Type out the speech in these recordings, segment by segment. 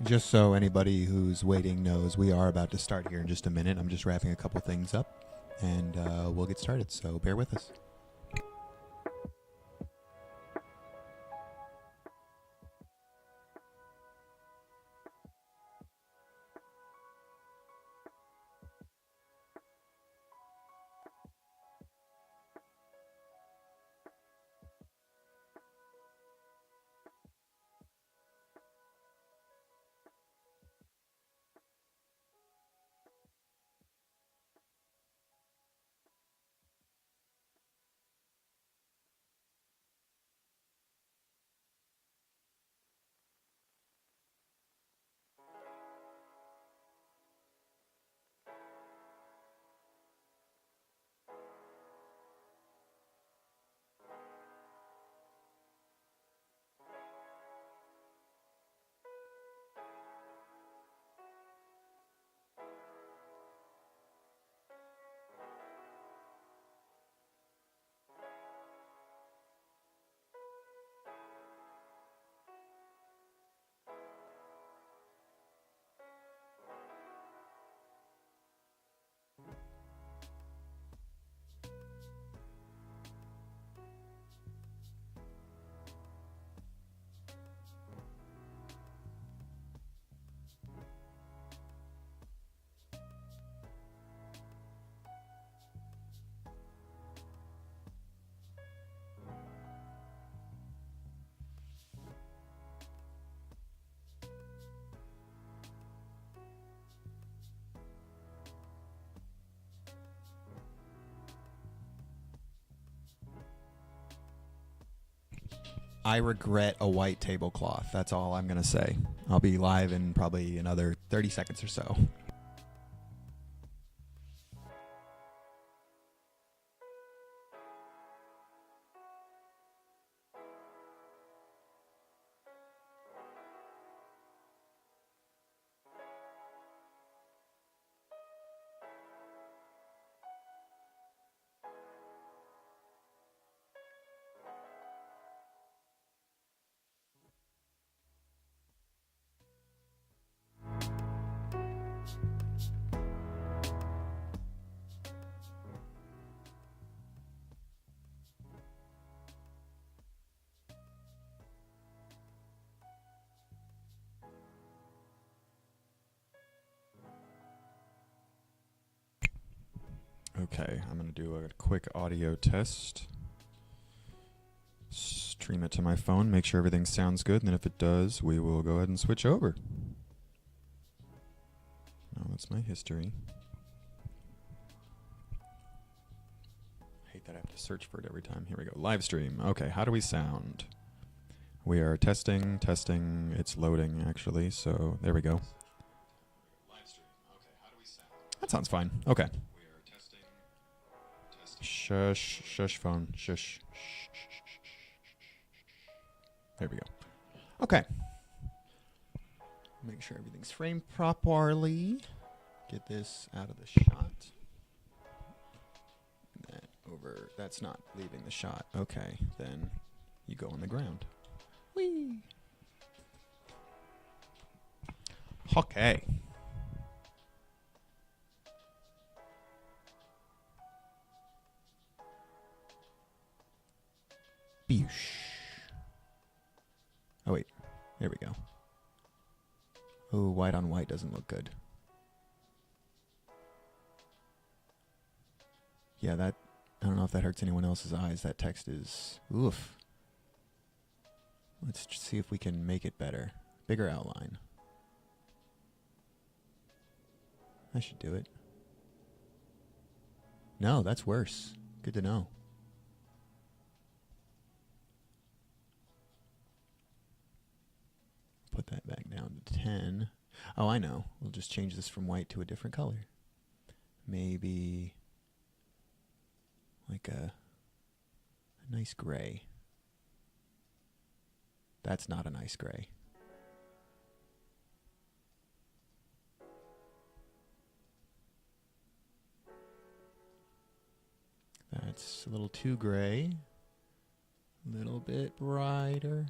Just so anybody who's waiting knows, we are about to start here in just a minute. I'm just wrapping a couple things up, and we'll get started, so bear with us. I regret a white tablecloth. That's all I'm going to say. I'll be live in probably another 30 seconds or so. Okay, I'm going to do a quick audio test. Stream it to my phone, make sure everything sounds good, and then if it does, we will go ahead and switch over. Oh, that's my history. I hate that I have to search for it every time. Here we go. Live stream. Okay, how do we sound? We are testing. It's loading, actually, so there we go. Live stream. Okay, how do we sound? That sounds fine. Okay. We are testing. Shush, phone. Shush. There we go. Okay. Make sure everything's framed properly. Get this out of the shot. That over. That's not leaving the shot. Okay, then you go on the ground. Whee! Okay. Boosh. Oh, wait. There we go. Oh, white on white doesn't look good. Yeah, that... I don't know if that hurts anyone else's eyes. That text is... Oof. Let's see if we can make it better. Bigger outline. I should do it. No, that's worse. Good to know. Put that back down to 10. Oh, I know. We'll just change this from white to a different color. Maybe like a nice gray. That's not a nice gray. That's a little too gray. A little bit brighter.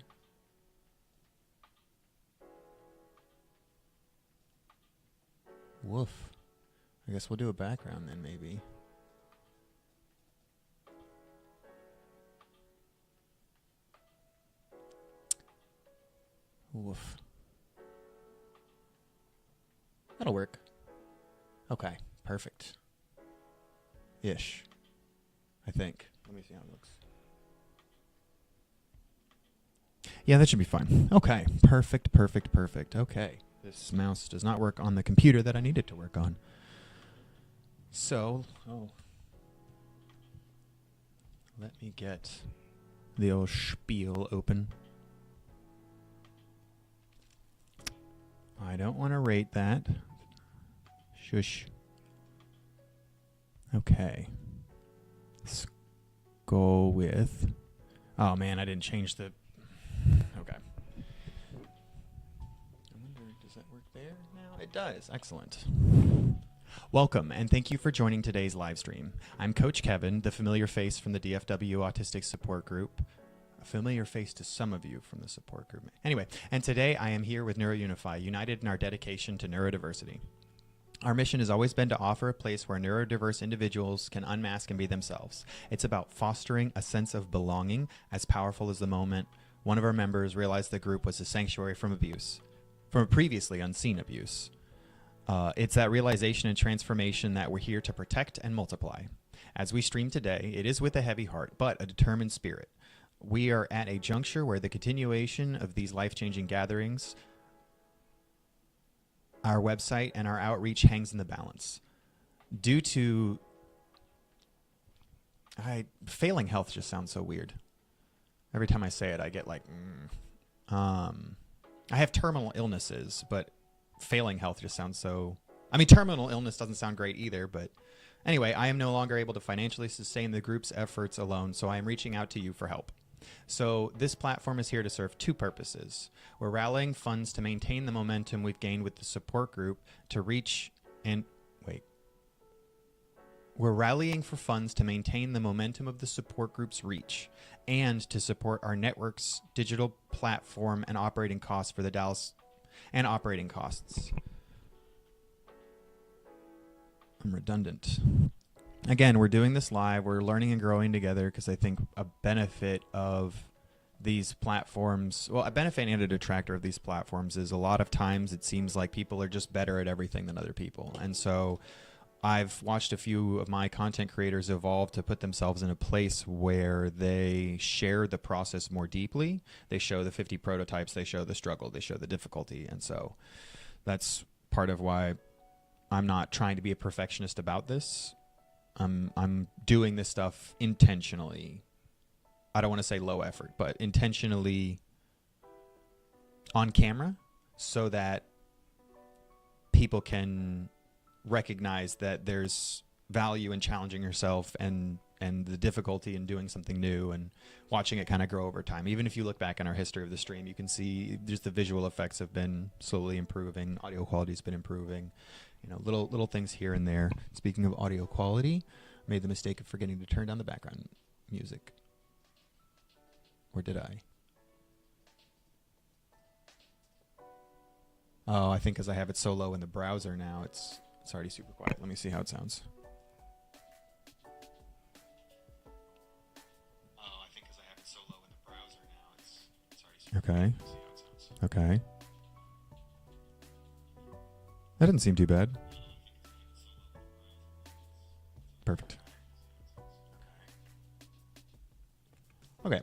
Woof. I guess we'll do a background then, maybe. Woof. That'll work. Okay, perfect. Ish. I think. Let me see how it looks. Yeah, that should be fine. Okay, perfect. Okay. This mouse does not work on the computer that I need it to work on. So, let me get the old spiel open. I don't want to rate that. Shush. Okay. Let's go with... Oh, man, I didn't change the... Okay. I wonder, does that work there now? It does. Excellent. Welcome, and thank you for joining today's live stream. I'm Coach Kevin, the familiar face from the DFW Autistic Support Group. A familiar face to some of you from the support group. Anyway, and today I am here with NeuroUnify, united in our dedication to neurodiversity. Our mission has always been to offer a place where neurodiverse individuals can unmask and be themselves. It's about fostering a sense of belonging, as powerful as the moment one of our members realized the group was a sanctuary from abuse, from previously unseen abuse. It's that realization and transformation that we're here to protect and multiply. As we stream today, it is with a heavy heart, but a determined spirit. We are at a juncture where the continuation of these life-changing gatherings, our website, and our outreach hangs in the balance. Due to... failing health just sounds so weird. Every time I say it, I get like... I have terminal illnesses, but failing health just sounds so... I mean, terminal illness doesn't sound great either, but... Anyway, I am no longer able to financially sustain the group's efforts alone, so I am reaching out to you for help. So this platform is here to serve two purposes. We're rallying funds to maintain the momentum we've gained with the support group to reach and... Wait. We're rallying for funds to maintain the momentum of the support group's reach and to support our network's digital platform and operating costs for the Dallas... and operating costs. I'm redundant. Again, we're doing this live. We're learning and growing together because I think a benefit of these platforms, well, a benefit and a detractor of these platforms is a lot of times it seems like people are just better at everything than other people. And so I've watched a few of my content creators evolve to put themselves in a place where they share the process more deeply. They show the 50 prototypes, they show the struggle, they show the difficulty. And so that's part of why I'm not trying to be a perfectionist about this. I'm doing this stuff intentionally. I don't want to say low effort, but intentionally on camera so that people can recognize that there's value in challenging yourself and the difficulty in doing something new and watching it kind of grow over time. Even if you look back on our history of the stream, you can see just the visual effects have been slowly improving. Audio quality's been improving. You know, little things here and there. Speaking of audio quality, made the mistake of forgetting to turn down the background music. Or did I? Oh, I think because I have it so low in the browser now, it's already super quiet. Let me see how it sounds. Oh, I think because I have it so low in the browser now, it's already super quiet. Let me see how it sounds. Okay. That doesn't seem too bad. Perfect. Okay.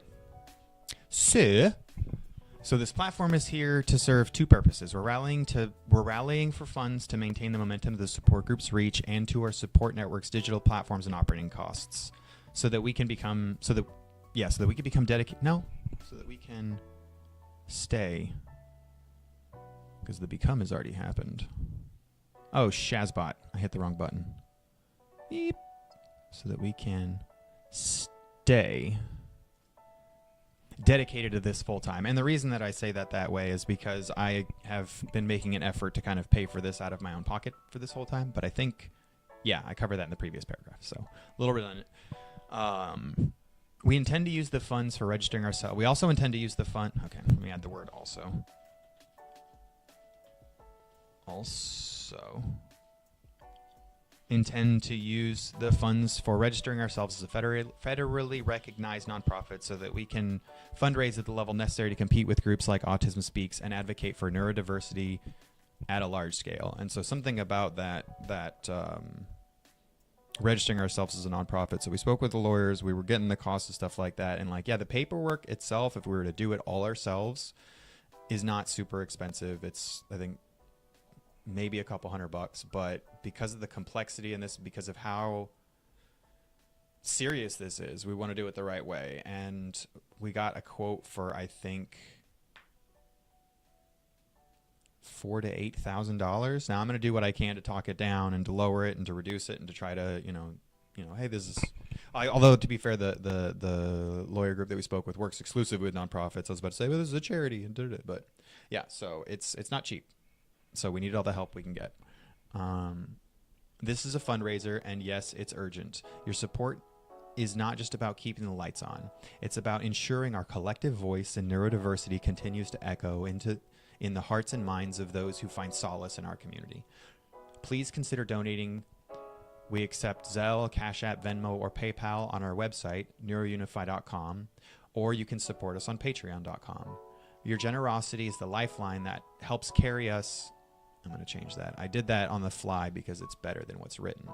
So this platform is here to serve two purposes. We're rallying for funds to maintain the momentum of the support group's reach and to our support network's digital platforms and operating costs, so that we can become dedicated. No, so that we can stay. Because the become has already happened. Oh, Shazbot. I hit the wrong button. Beep. So that we can stay dedicated to this full time. And the reason that I say that way is because I have been making an effort to kind of pay for this out of my own pocket for this whole time. But I think, yeah, I covered that in the previous paragraph. So a little redundant. We intend to use the funds for registering ourselves. We also intend to use the fund. Okay, let me add the word also. intend to use the funds for registering ourselves as a federally recognized nonprofit so that we can fundraise at the level necessary to compete with groups like Autism Speaks and advocate for neurodiversity at a large scale. And so something about that registering ourselves as a nonprofit. So we spoke with the lawyers, we were getting the cost of stuff like that. And like, yeah, the paperwork itself, if we were to do it all ourselves, is not super expensive. It's, I think, maybe a couple $100, but because of the complexity in this, because of how serious this is, we want to do it the right way. And we got a quote for, I think, $4,000 to $8,000. Now I'm going to do what I can to talk it down and to lower it and to reduce it and to try to, hey, this is. Although to be fair, the lawyer group that we spoke with works exclusively with nonprofits. I was about to say, well, this is a charity, but yeah, so it's not cheap. So we need all the help we can get. This is a fundraiser, and yes, it's urgent. Your support is not just about keeping the lights on. It's about ensuring our collective voice and neurodiversity continues to echo in the hearts and minds of those who find solace in our community. Please consider donating. We accept Zelle, Cash App, Venmo, or PayPal on our website, NeuroUnify.com, or you can support us on Patreon.com. Your generosity is the lifeline that helps carry us. I'm going to change that. I did that on the fly because it's better than what's written.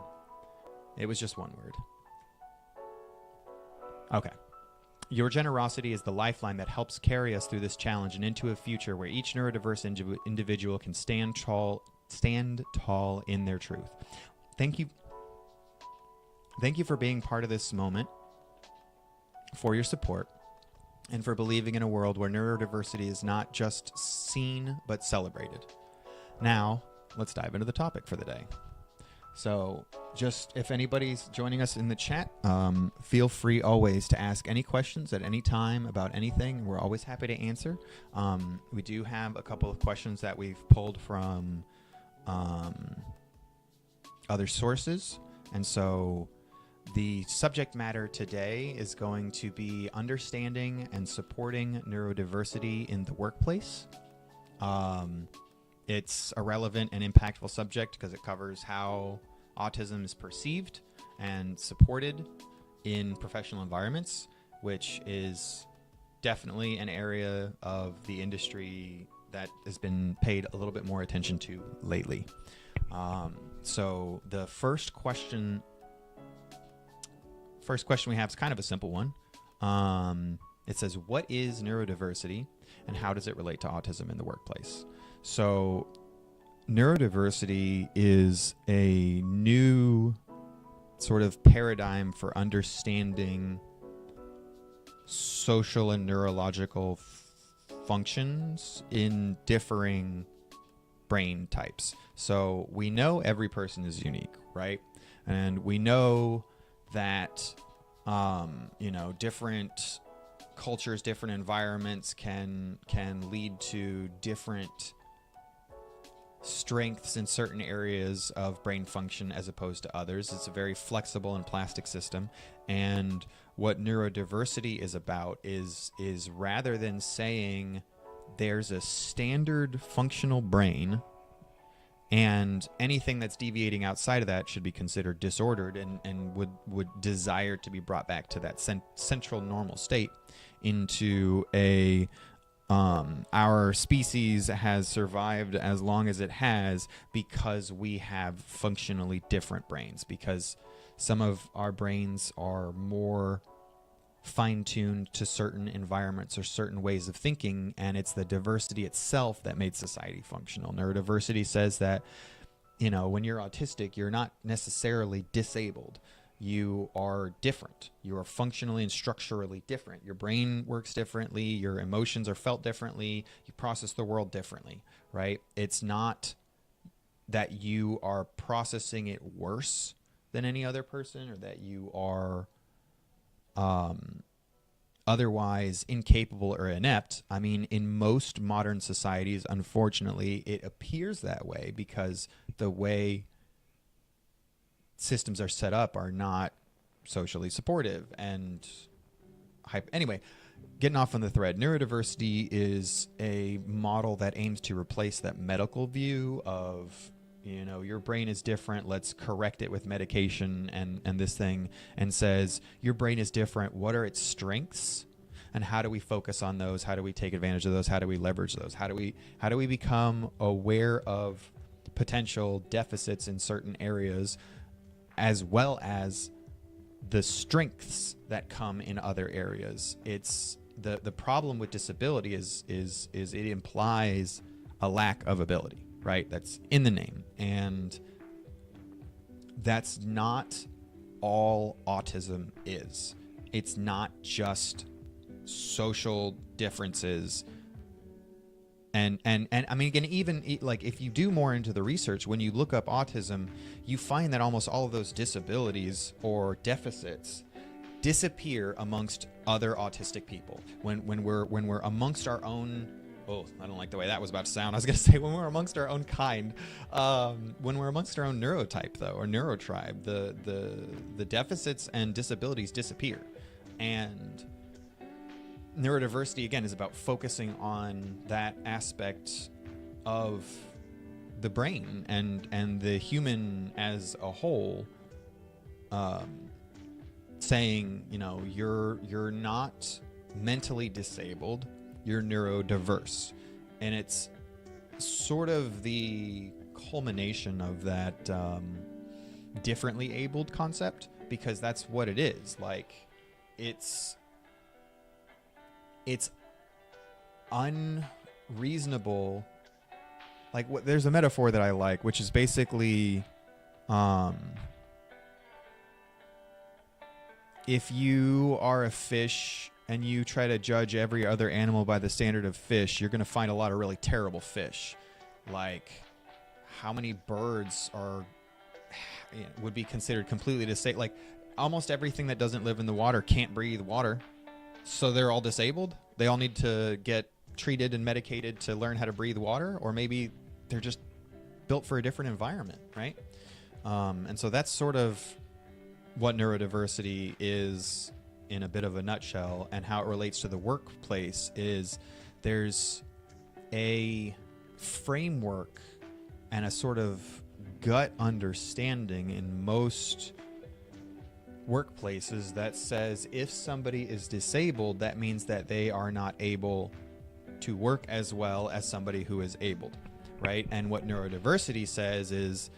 It was just one word. Okay. Your generosity is the lifeline that helps carry us through this challenge and into a future where each neurodiverse individual can stand tall in their truth. Thank you. Thank you for being part of this moment, for your support, and for believing in a world where neurodiversity is not just seen but celebrated. Now, let's dive into the topic for the day. So, just if anybody's joining us in the chat, feel free always to ask any questions at any time about anything. We're always happy to answer. We do have a couple of questions that we've pulled from other sources. And so the subject matter today is going to be understanding and supporting neurodiversity in the workplace. It's a relevant and impactful subject because it covers how autism is perceived and supported in professional environments, which is definitely an area of the industry that has been paid a little bit more attention to lately. So the first question we have is kind of a simple one. It says, what is neurodiversity and how does it relate to autism in the workplace? So neurodiversity is a new sort of paradigm for understanding social and neurological functions in differing brain types. So we know every person is unique, right? And we know that, different cultures, different environments can lead to different strengths in certain areas of brain function as opposed to others. It's a very flexible and plastic system. And what neurodiversity is about is rather than saying there's a standard functional brain and anything that's deviating outside of that should be considered disordered and would desire to be brought back to that central normal state into a our species has survived as long as it has because we have functionally different brains, because some of our brains are more fine-tuned to certain environments or certain ways of thinking, and it's the diversity itself that made society functional. Neurodiversity says that, when you're autistic, you're not necessarily disabled. You are different. You are functionally and structurally different. Your brain works differently. Your emotions are felt differently. You process the world differently, right? It's not that you are processing it worse than any other person or that you are otherwise incapable or inept. I mean, in most modern societies, unfortunately, it appears that way because the way systems are set up are not socially supportive and anyway, getting off on the thread, neurodiversity is a model that aims to replace that medical view of you know, your brain is different, let's correct it with medication and this thing, and says your brain is different, what are its strengths and how do we focus on those, how do we take advantage of those, how do we leverage those, how do we become aware of potential deficits in certain areas as well as the strengths that come in other areas. It's the problem with disability is it implies a lack of ability, right? That's in the name. And that's not all autism is. It's not just social differences. And I mean, again, even like if you do more into the research, when you look up autism, you find that almost all of those disabilities or deficits disappear amongst other autistic people. When we're amongst our own, oh, I don't like the way that was about to sound. I was going to say when we're amongst our own kind, when we're amongst our own neurotype though, or neurotribe, the deficits and disabilities disappear. And neurodiversity, again, is about focusing on that aspect of the brain and the human as a whole, saying, you know, you're not mentally disabled, you're neurodiverse. And it's sort of the culmination of that differently abled concept, because that's what it is. Like, it's unreasonable. Like, there's a metaphor that I like, which is basically, if you are a fish and you try to judge every other animal by the standard of fish, you're going to find a lot of really terrible fish. Like, how many birds would be considered completely disabled? Like, almost everything that doesn't live in the water can't breathe water. So they're all disabled. They all need to get treated and medicated to learn how to breathe water, or maybe they're just built for a different environment, right? And so that's sort of what neurodiversity is in a bit of a nutshell, and how it relates to the workplace is there's a framework and a sort of gut understanding in most workplaces that says if somebody is disabled, that means that they are not able to work as well as somebody who is abled, right? And what neurodiversity says is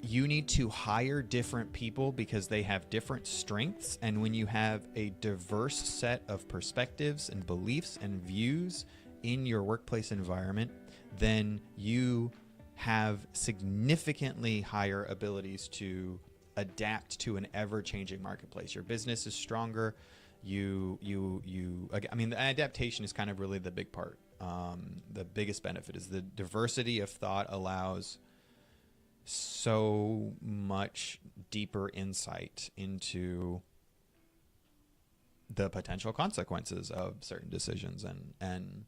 you need to hire different people because they have different strengths. And when you have a diverse set of perspectives and beliefs and views in your workplace environment, then you have significantly higher abilities to adapt to an ever-changing marketplace. Your business is stronger. I mean, the adaptation is kind of really the big part. The biggest benefit is the diversity of thought allows so much deeper insight into the potential consequences of certain decisions. And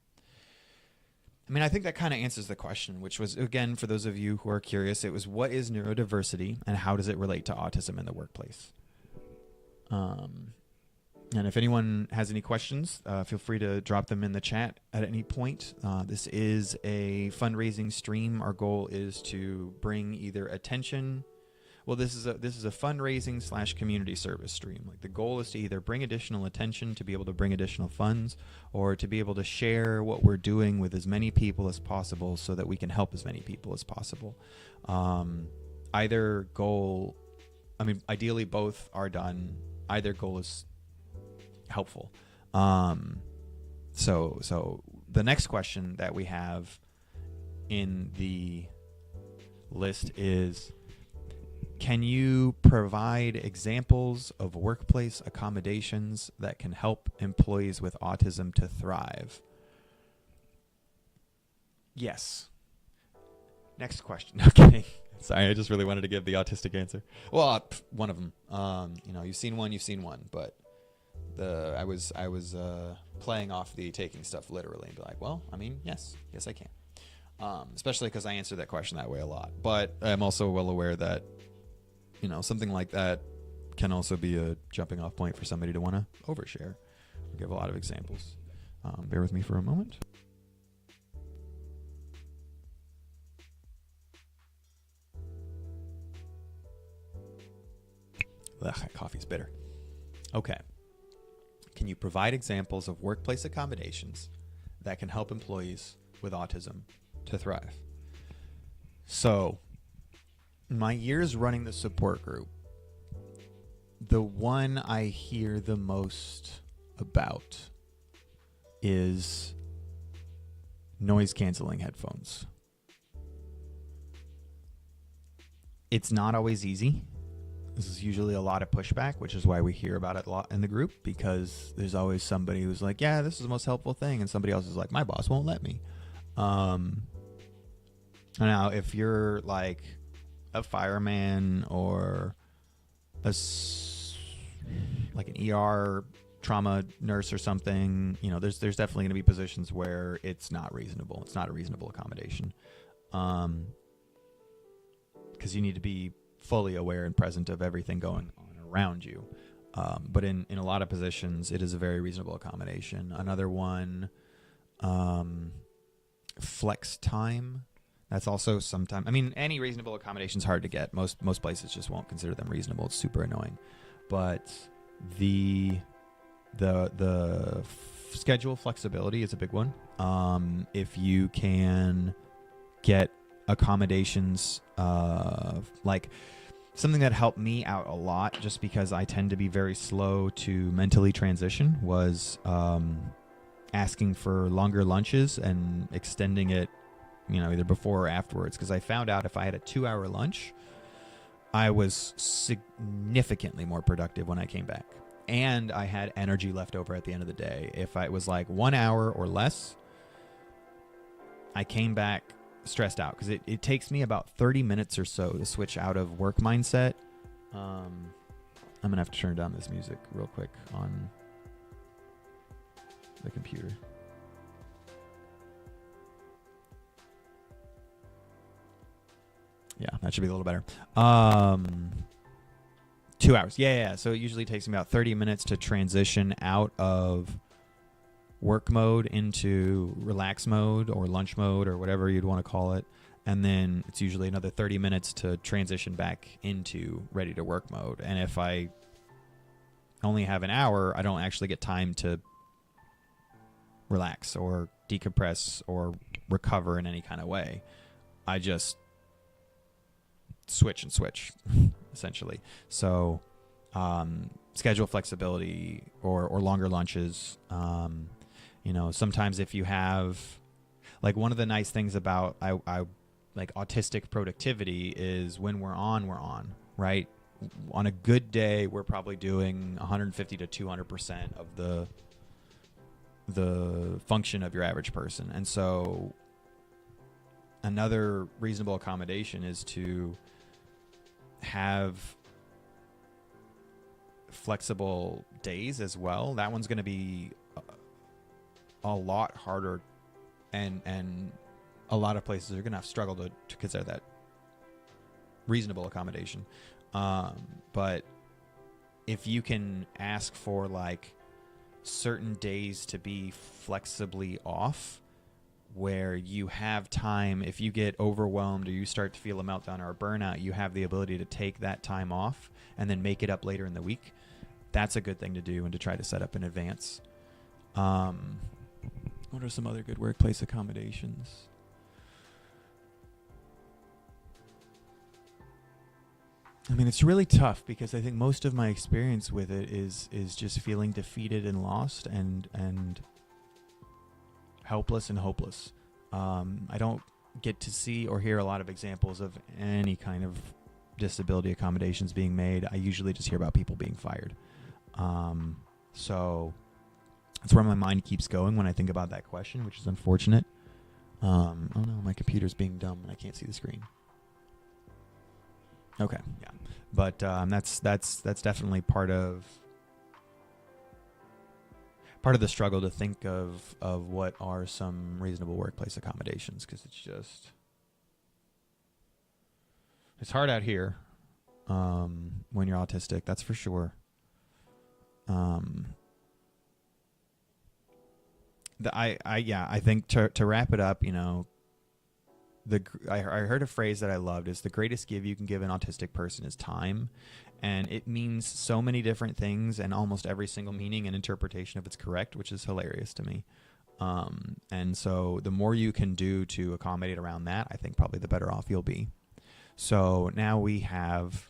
I mean, I think that kind of answers the question, which was, again, for those of you who are curious, it was what is neurodiversity and how does it relate to autism in the workplace? And if anyone has any questions, feel free to drop them in the chat at any point. This is a fundraising stream. Our goal is to bring either attention. Well, this is a fundraising / community service stream. Like, the goal is to either bring additional attention to be able to bring additional funds, or to be able to share what we're doing with as many people as possible so that we can help as many people as possible. Either goal, I mean, ideally both are done. Either goal is helpful. So the next question that we have in the list is, can you provide examples of workplace accommodations that can help employees with autism to thrive? Yes. Next question. Okay. Sorry, I just really wanted to give the autistic answer. Well, one of them. You've seen one, but I was playing off the taking stuff literally and be like, well, I mean, yes, I can. Especially because I answer that question that way a lot. But I'm also well aware that, something like that can also be a jumping off point for somebody to want to overshare. I'll give a lot of examples. Bear with me for a moment. Ugh, coffee's bitter. Okay. Can you provide examples of workplace accommodations that can help employees with autism to thrive? So, my years running the support group, the one I hear the most about is noise canceling headphones. It's not always easy. This is usually a lot of pushback, which is why we hear about it a lot in the group, because there's always somebody who's like, yeah, this is the most helpful thing. And somebody else is like, my boss won't let me. Now, if you're like a fireman or like an ER trauma nurse or something, you know, there's definitely going to be positions where it's not reasonable. It's not a reasonable accommodation. Because you need to be fully aware and present of everything going on around you. But in a lot of positions, it is a very reasonable accommodation. Another one, flex time. That's also sometimes, I mean, any reasonable accommodation is hard to get. Most places just won't consider them reasonable. It's super annoying. But the schedule flexibility is a big one. If you can get accommodations, like something that helped me out a lot, just because I tend to be very slow to mentally transition, was asking for longer lunches and extending it, you know, either before or afterwards. Because I found out if I had a 2-hour lunch, I was significantly more productive when I came back. And I had energy left over at the end of the day. If I was like 1 hour or less, I came back stressed out, because it takes me about 30 minutes or so to switch out of work mindset. I'm going to have to turn down this music real quick on the computer. Yeah, that should be a little better. 2 hours. Yeah. So it usually takes me about 30 minutes to transition out of work mode into relax mode or lunch mode or whatever you'd want to call it. And then it's usually another 30 minutes to transition back into ready to work mode. And if I only have an hour, I don't actually get time to relax or decompress or recover in any kind of way. I just switch essentially. So schedule flexibility or longer lunches. You know, sometimes if you have, like, one of the nice things about I like autistic productivity is when we're on, right? On a good day, we're probably doing 150 to 200% of the function of your average person. And so another reasonable accommodation is to have flexible days as well. That one's going to be a lot harder, and a lot of places are going to have struggled to consider that reasonable accommodation. But if you can ask for like certain days to be flexibly off, where you have time, if you get overwhelmed or you start to feel a meltdown or a burnout, you have the ability to take that time off and then make it up later in the week. That's a good thing to do and to try to set up in advance. What are some other good workplace accommodations? I mean, it's really tough because I think most of my experience with it is just feeling defeated and lost and helpless and hopeless. I don't get to see or hear a lot of examples of any kind of disability accommodations being made. I usually just hear about people being fired. So that's where my mind keeps going when I think about that question, which is unfortunate. Oh no, my computer's being dumb and I can't see the screen. Okay, yeah, but that's definitely part of the struggle to think of what are some reasonable workplace accommodations, because it's hard out here when you're autistic, that's for sure. I think to wrap it up, you know, I heard a phrase that I loved is the greatest gift you can give an autistic person is time. And it means so many different things, and almost every single meaning and interpretation of it's correct, which is hilarious to me. And so the more you can do to accommodate around that, I think probably the better off you'll be. So now we have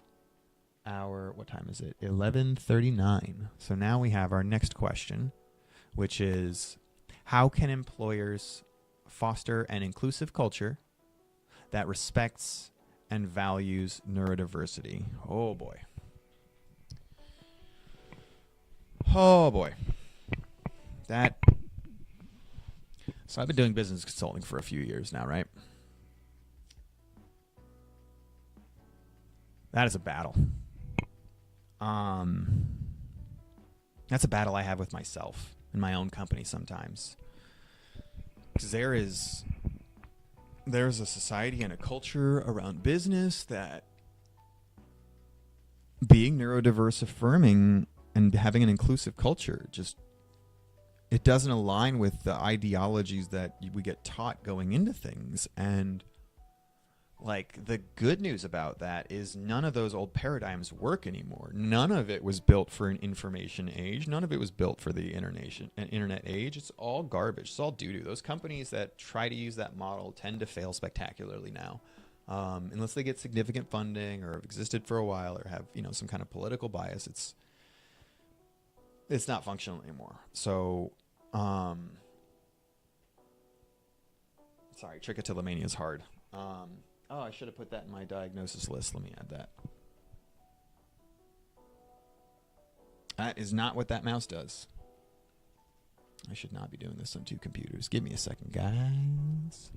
what time is it? 11:39. So now we have our next question, which is, how can employers foster an inclusive culture that respects and values neurodiversity? Oh boy. Oh boy. So I've been doing business consulting for a few years now, right? That is a battle. That's a battle I have with myself in my own company sometimes. Because there's a society and a culture around business that being neurodiverse affirming and having an inclusive culture it doesn't align with the ideologies that we get taught going into things. And like, the good news about that is none of those old paradigms work anymore. None of it was built for an information age. None of it was built for the internet age. It's all garbage. It's all doo-doo. Those companies that try to use that model tend to fail spectacularly now. Unless they get significant funding or have existed for a while or have, some kind of political bias, it's not functional anymore. So, sorry, trichotillomania is hard. I should have put that in my diagnosis list. Let me add that. That is not what that mouse does. I should not be doing this on two computers. Give me a second, guys.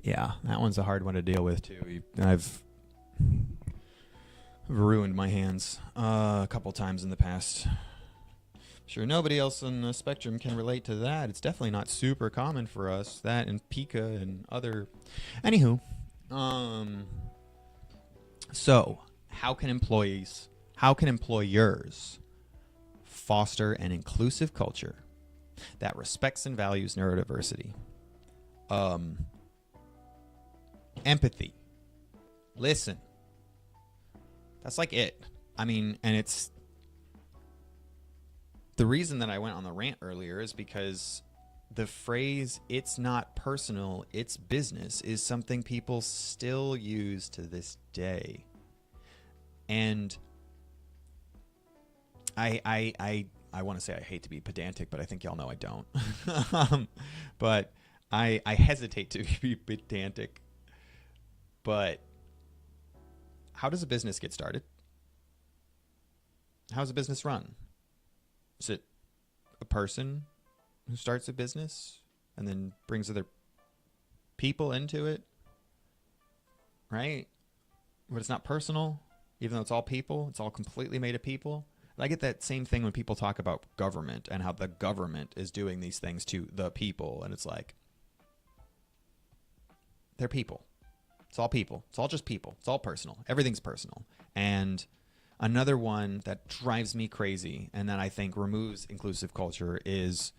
Yeah, that one's a hard one to deal with, too. I've ruined my hands a couple times in the past. Sure, nobody else on the spectrum can relate to that. It's definitely not super common for us. That and Pika and other... Anywho. So, how can employers foster an inclusive culture that respects and values neurodiversity? Empathy. Listen. That's like it. I mean, and it's... The reason that I went on the rant earlier is because the phrase, it's not personal, it's business, is something people still use to this day. And I want to say I hate to be pedantic, but I think y'all know I don't. But I hesitate to be pedantic. But how does a business get started? How's a business run? Is it a person who starts a business and then brings other people into it? Right? But it's not personal, even though it's all people. It's all completely made of people. I get that same thing when people talk about government and how the government is doing these things to the people. And it's like, they're people. It's all people. It's all just people. It's all personal. Everything's personal. And another one that drives me crazy and that I think removes inclusive culture is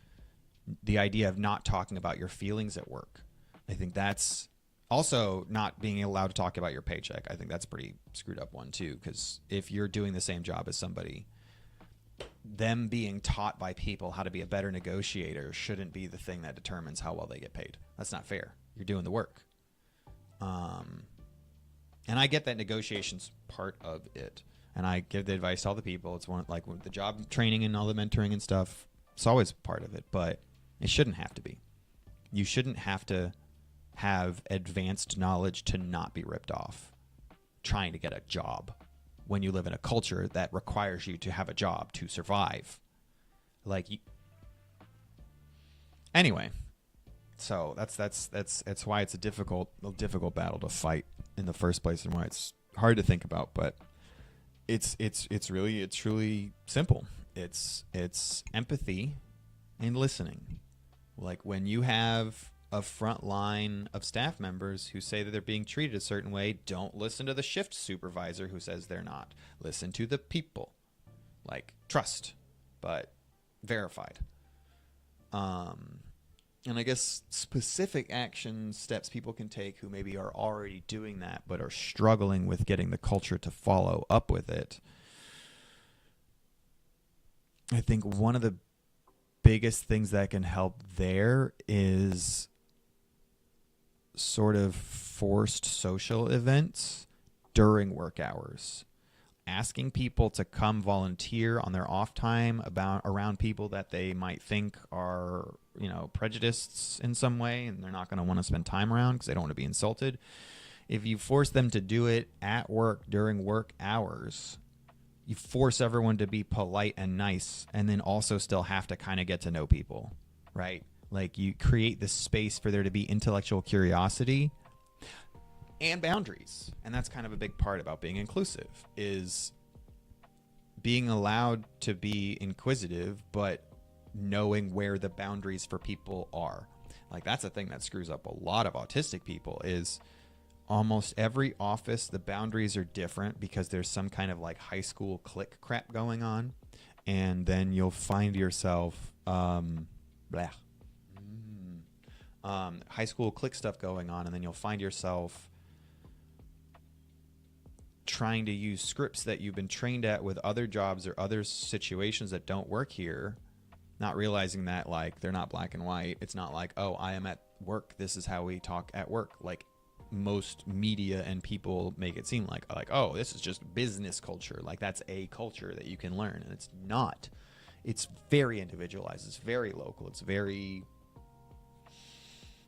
the idea of not talking about your feelings at work. I think that's also not being allowed to talk about your paycheck. I think that's a pretty screwed up one too, because if you're doing the same job as somebody, them being taught by people how to be a better negotiator shouldn't be the thing that determines how well they get paid. That's not fair. You're doing the work. And I get that negotiation's part of it. And I give the advice to all the people. It's one like with the job training and all the mentoring and stuff. It's always part of it, but it shouldn't have to be. You shouldn't have to have advanced knowledge to not be ripped off trying to get a job. when you live in a culture that requires you to have a job to survive. Like, anyway, so that's why it's a difficult battle to fight in the first place, and why it's hard to think about. But it's truly simple. It's empathy and listening. Like, when you have a front line of staff members who say that they're being treated a certain way, don't listen to the shift supervisor who says they're not. Listen to the people. Like, trust, but verified. And I guess specific action steps people can take who maybe are already doing that but are struggling with getting the culture to follow up with it. I think one of the biggest things that can help there is sort of forced social events during work hours. Asking people to come volunteer on their off time around people that they might think are, prejudiced in some way, and they're not going to want to spend time around because they don't want to be insulted. If you force them to do it at work during work hours, you force everyone to be polite and nice, and then also still have to kind of get to know people, right? Like, you create this space for there to be intellectual curiosity and boundaries. And that's kind of a big part about being inclusive, is being allowed to be inquisitive, but knowing where the boundaries for people are. Like, that's a thing that screws up a lot of autistic people, is almost every office, the boundaries are different because there's some kind of like high school clique crap going on. And then you'll find yourself, high school clique stuff going on. And then you'll find yourself trying to use scripts that you've been trained at with other jobs or other situations that don't work here, not realizing that, like, they're not black and white. It's not like, oh, I am at work, this is how we talk at work. Like, most media and people make it seem like, oh, this is just business culture. Like, that's a culture that you can learn. And it's not. It's very individualized. It's very local. It's very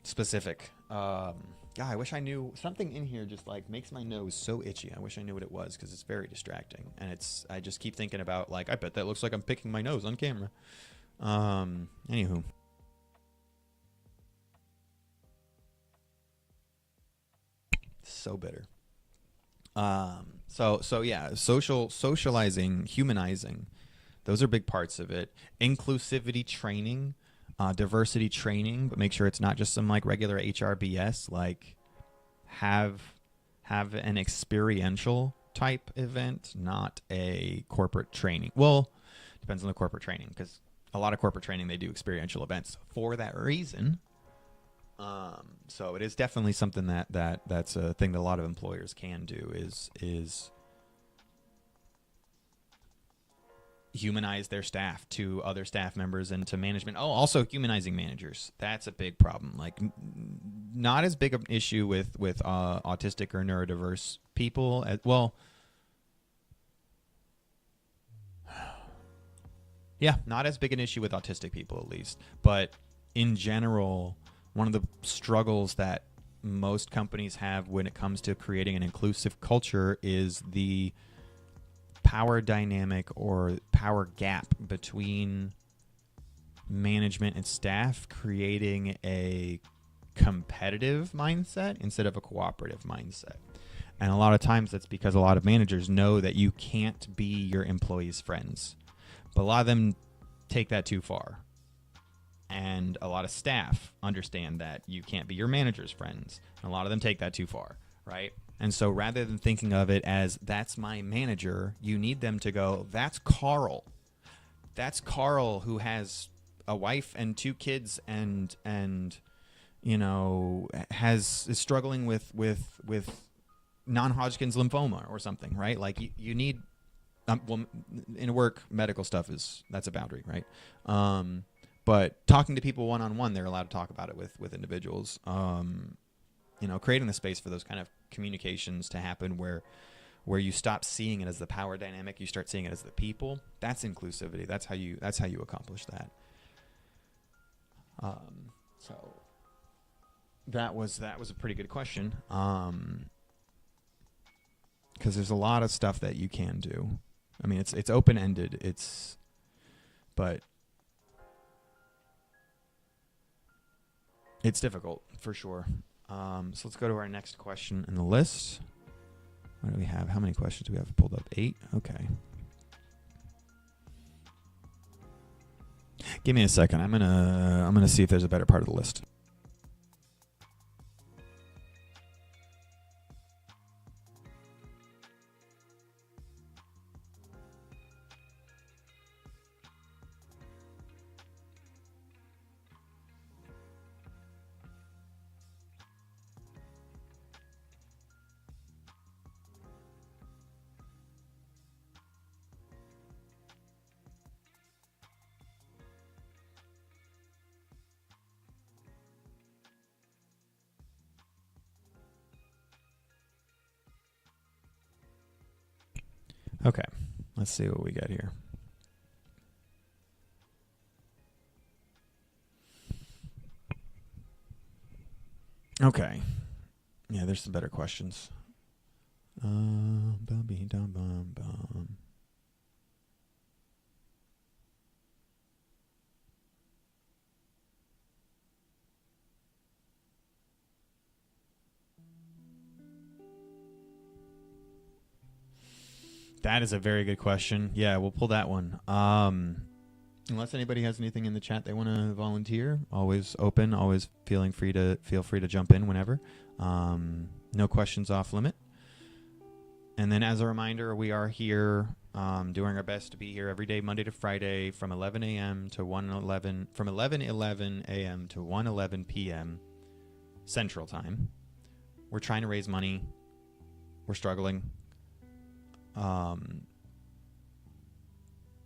specific. I wish I knew. Something in here just like makes my nose so itchy. I wish I knew what it was, because it's very distracting. And I just keep thinking about, like, I bet that looks like I'm picking my nose on camera. Anywho. So bitter. So yeah, socializing, humanizing, those are big parts of it. Inclusivity training, diversity training, but make sure it's not just some like regular HRBS. Like, have an experiential type event, not a corporate training. Well, depends on the corporate training, because a lot of corporate training, they do experiential events for that reason. So it is definitely something that's a thing that a lot of employers can do, is humanize their staff to other staff members and to management. Oh, also humanizing managers. That's a big problem. Like, not as big of an issue with autistic or neurodiverse people as well. Yeah, not as big an issue with autistic people, at least. But in general, one of the struggles that most companies have when it comes to creating an inclusive culture is the power dynamic or power gap between management and staff, creating a competitive mindset instead of a cooperative mindset. And a lot of times that's because a lot of managers know that you can't be your employees' friends. But a lot of them take that too far. And a lot of staff understand that you can't be your manager's friends. And a lot of them take that too far, right? And so rather than thinking of it as, that's my manager, you need them to go, that's Carl. That's Carl, who has a wife and 2 kids and is struggling with non-Hodgkin's lymphoma or something, right? Like, you need, well, in work, medical stuff that's a boundary, right? But talking to people one-on-one, they're allowed to talk about it with individuals. Creating the space for those kind of communications to happen where you stop seeing it as the power dynamic, you start seeing it as the people. That's inclusivity. That's how you accomplish that. So that was a pretty good question. because there's a lot of stuff that you can do. I mean, it's open-ended. But it's difficult for sure. So let's go to our next question in the list. What do we have? How many questions do we have pulled up? 8. Okay. Give me a second. I'm gonna see if there's a better part of the list. Okay, let's see what we got here. Okay. Yeah, there's some better questions. That is a very good question. Yeah, we'll pull that one. Unless anybody has anything in the chat they want to volunteer, always open, always feel free to jump in whenever. No questions off limit. And then as a reminder, we are here doing our best to be here every day, Monday to Friday, from 11 a.m. to 1:11, from 11:11 a.m. to 1:11 p.m. Central Time. We're trying to raise money. We're struggling.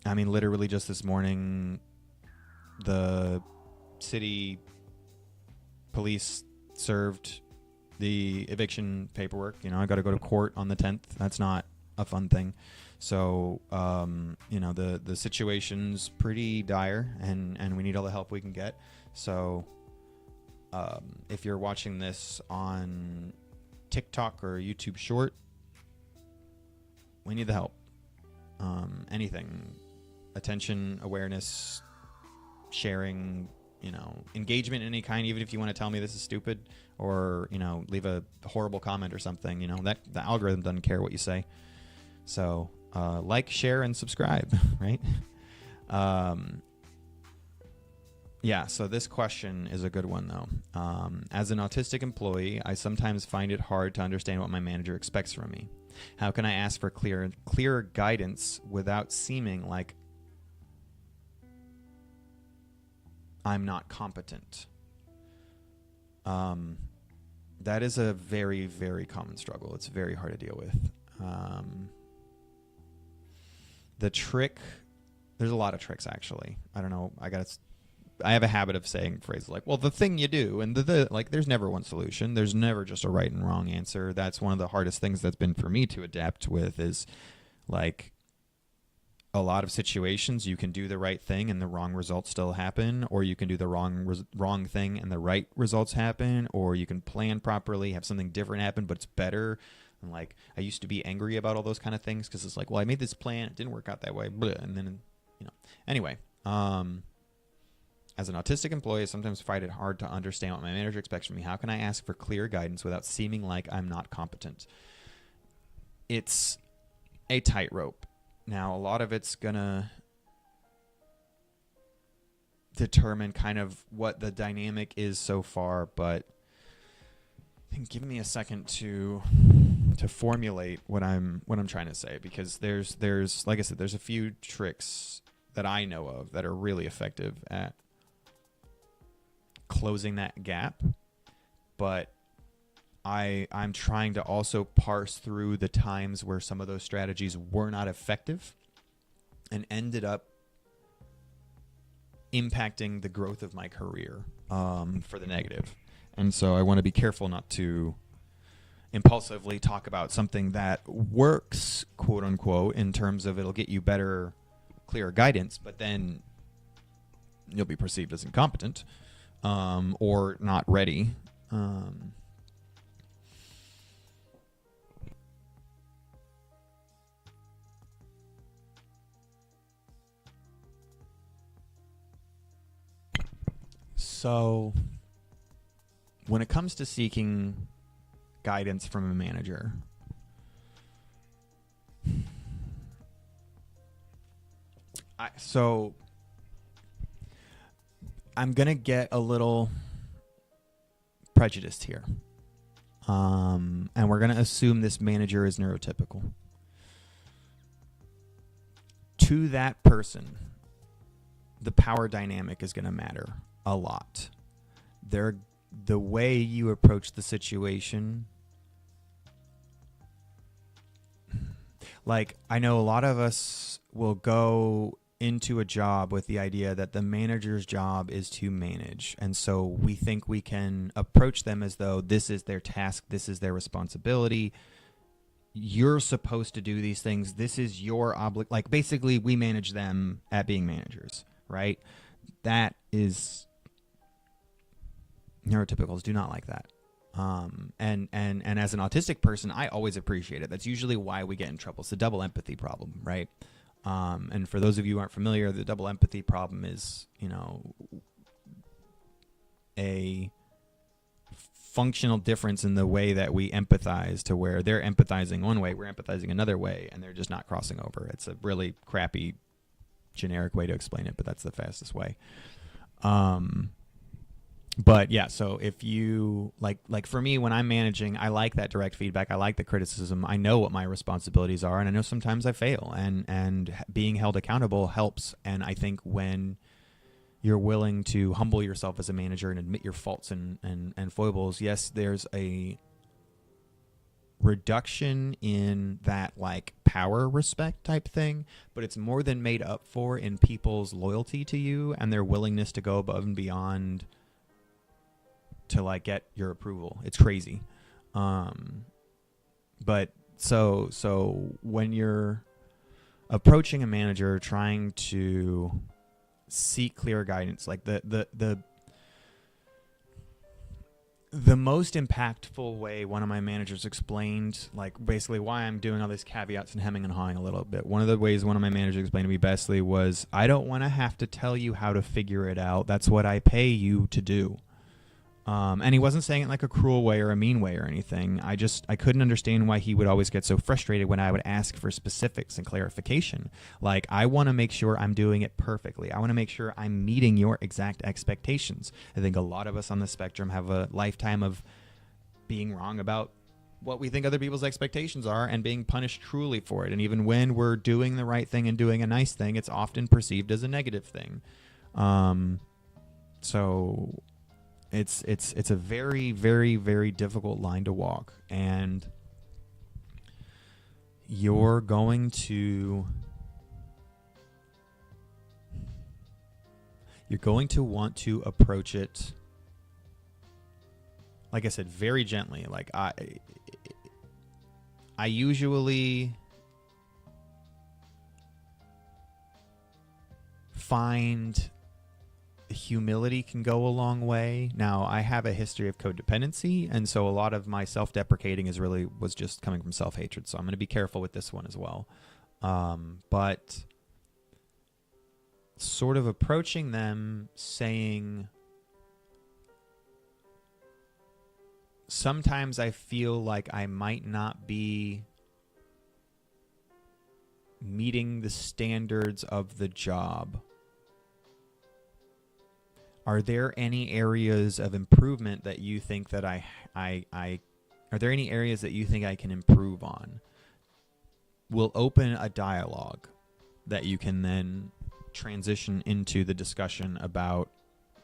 I mean, literally just this morning, the city police served the eviction paperwork. You know, I got to go to court on the 10th. That's not a fun thing. So, you know, the situation's pretty dire, and we need all the help we can get. So, if you're watching this on TikTok or YouTube Short, we need the help. Anything. Attention, awareness, sharing, you know, engagement in any kind, even if you want to tell me this is stupid or, you know, leave a horrible comment or something, you know, that the algorithm doesn't care what you say. So, like, share, and subscribe, right? Yeah, so this question is a good one, though. As an autistic employee, I sometimes find it hard to understand what my manager expects from me. How can I ask for clearer guidance without seeming like I'm not competent? That is a very, very common struggle. It's very hard to deal with. The trick, there's a lot of tricks, actually. I don't know. I have a habit of saying phrases like, well, the thing you do, and like, there's never one solution. There's never just a right and wrong answer. That's one of the hardest things that's been for me to adapt with, is like, a lot of situations you can do the right thing and the wrong results still happen, or you can do the wrong thing and the right results happen, or you can plan properly, have something different happen, but it's better. And like, I used to be angry about all those kind of things because it's like, well, I made this plan, it didn't work out that way, blah, and then, you know. Anyway, as an autistic employee, I sometimes find it hard to understand what my manager expects from me. How can I ask for clear guidance without seeming like I'm not competent? It's a tightrope. Now, a lot of it's going to determine kind of what the dynamic is so far, but I think give me a second to formulate what I'm trying to say, because there's like I said, there's a few tricks that I know of that are really effective at closing that gap, but I'm trying to also parse through the times where some of those strategies were not effective and ended up impacting the growth of my career for the negative. And so I want to be careful not to impulsively talk about something that works, quote unquote, in terms of it'll get you better, clearer guidance, but then you'll be perceived as incompetent or not ready. So when it comes to seeking guidance from a manager, I'm going to get a little prejudiced here. And we're going to assume this manager is neurotypical. To that person, the power dynamic is going to matter a lot. The way you approach the situation, like, I know a lot of us will go into a job with the idea that the manager's job is to manage. And so we think we can approach them as though this is their task, this is their responsibility. You're supposed to do these things. This is your like, basically, we manage them at being managers, right? That is, neurotypicals do not like that. And as an autistic person, I always appreciate it. That's usually why we get in trouble. It's the double empathy problem, right? And for those of you who aren't familiar, the double empathy problem is, a functional difference in the way that we empathize, to where they're empathizing one way, we're empathizing another way, and they're just not crossing over. It's a really crappy, generic way to explain it, but that's the fastest way. But yeah, so if you like for me, when I'm managing, I like that direct feedback. I like the criticism. I know what my responsibilities are, and I know sometimes I fail, and being held accountable helps. And I think when you're willing to humble yourself as a manager and admit your faults and foibles, yes, there's a reduction in that like power respect type thing, but it's more than made up for in people's loyalty to you and their willingness to go above and beyond to like get your approval. It's crazy. But so when you're approaching a manager trying to seek clear guidance, like the most impactful way one of my managers explained, like basically why I'm doing all these caveats and hemming and hawing a little bit. One of the ways one of my managers explained to me bestly was, I don't want to have to tell you how to figure it out. That's what I pay you to do. And he wasn't saying it like a cruel way or a mean way or anything. I couldn't understand why he would always get so frustrated when I would ask for specifics and clarification. Like, I want to make sure I'm doing it perfectly. I want to make sure I'm meeting your exact expectations. I think a lot of us on the spectrum have a lifetime of being wrong about what we think other people's expectations are and being punished cruelly for it. And even when we're doing the right thing and doing a nice thing, it's often perceived as a negative thing. So it's a very, very, very difficult line to walk, and you're going to want to approach it, like I said, very gently. Like I usually find humility can go a long way. Now, I have a history of codependency, and so a lot of my self-deprecating was just coming from self-hatred. So I'm going to be careful with this one as well. But sort of approaching them saying, sometimes I feel like I might not be meeting the standards of the job. Are there any areas of improvement that you think that are there any areas that you think I can improve on? We'll open a dialogue that you can then transition into the discussion about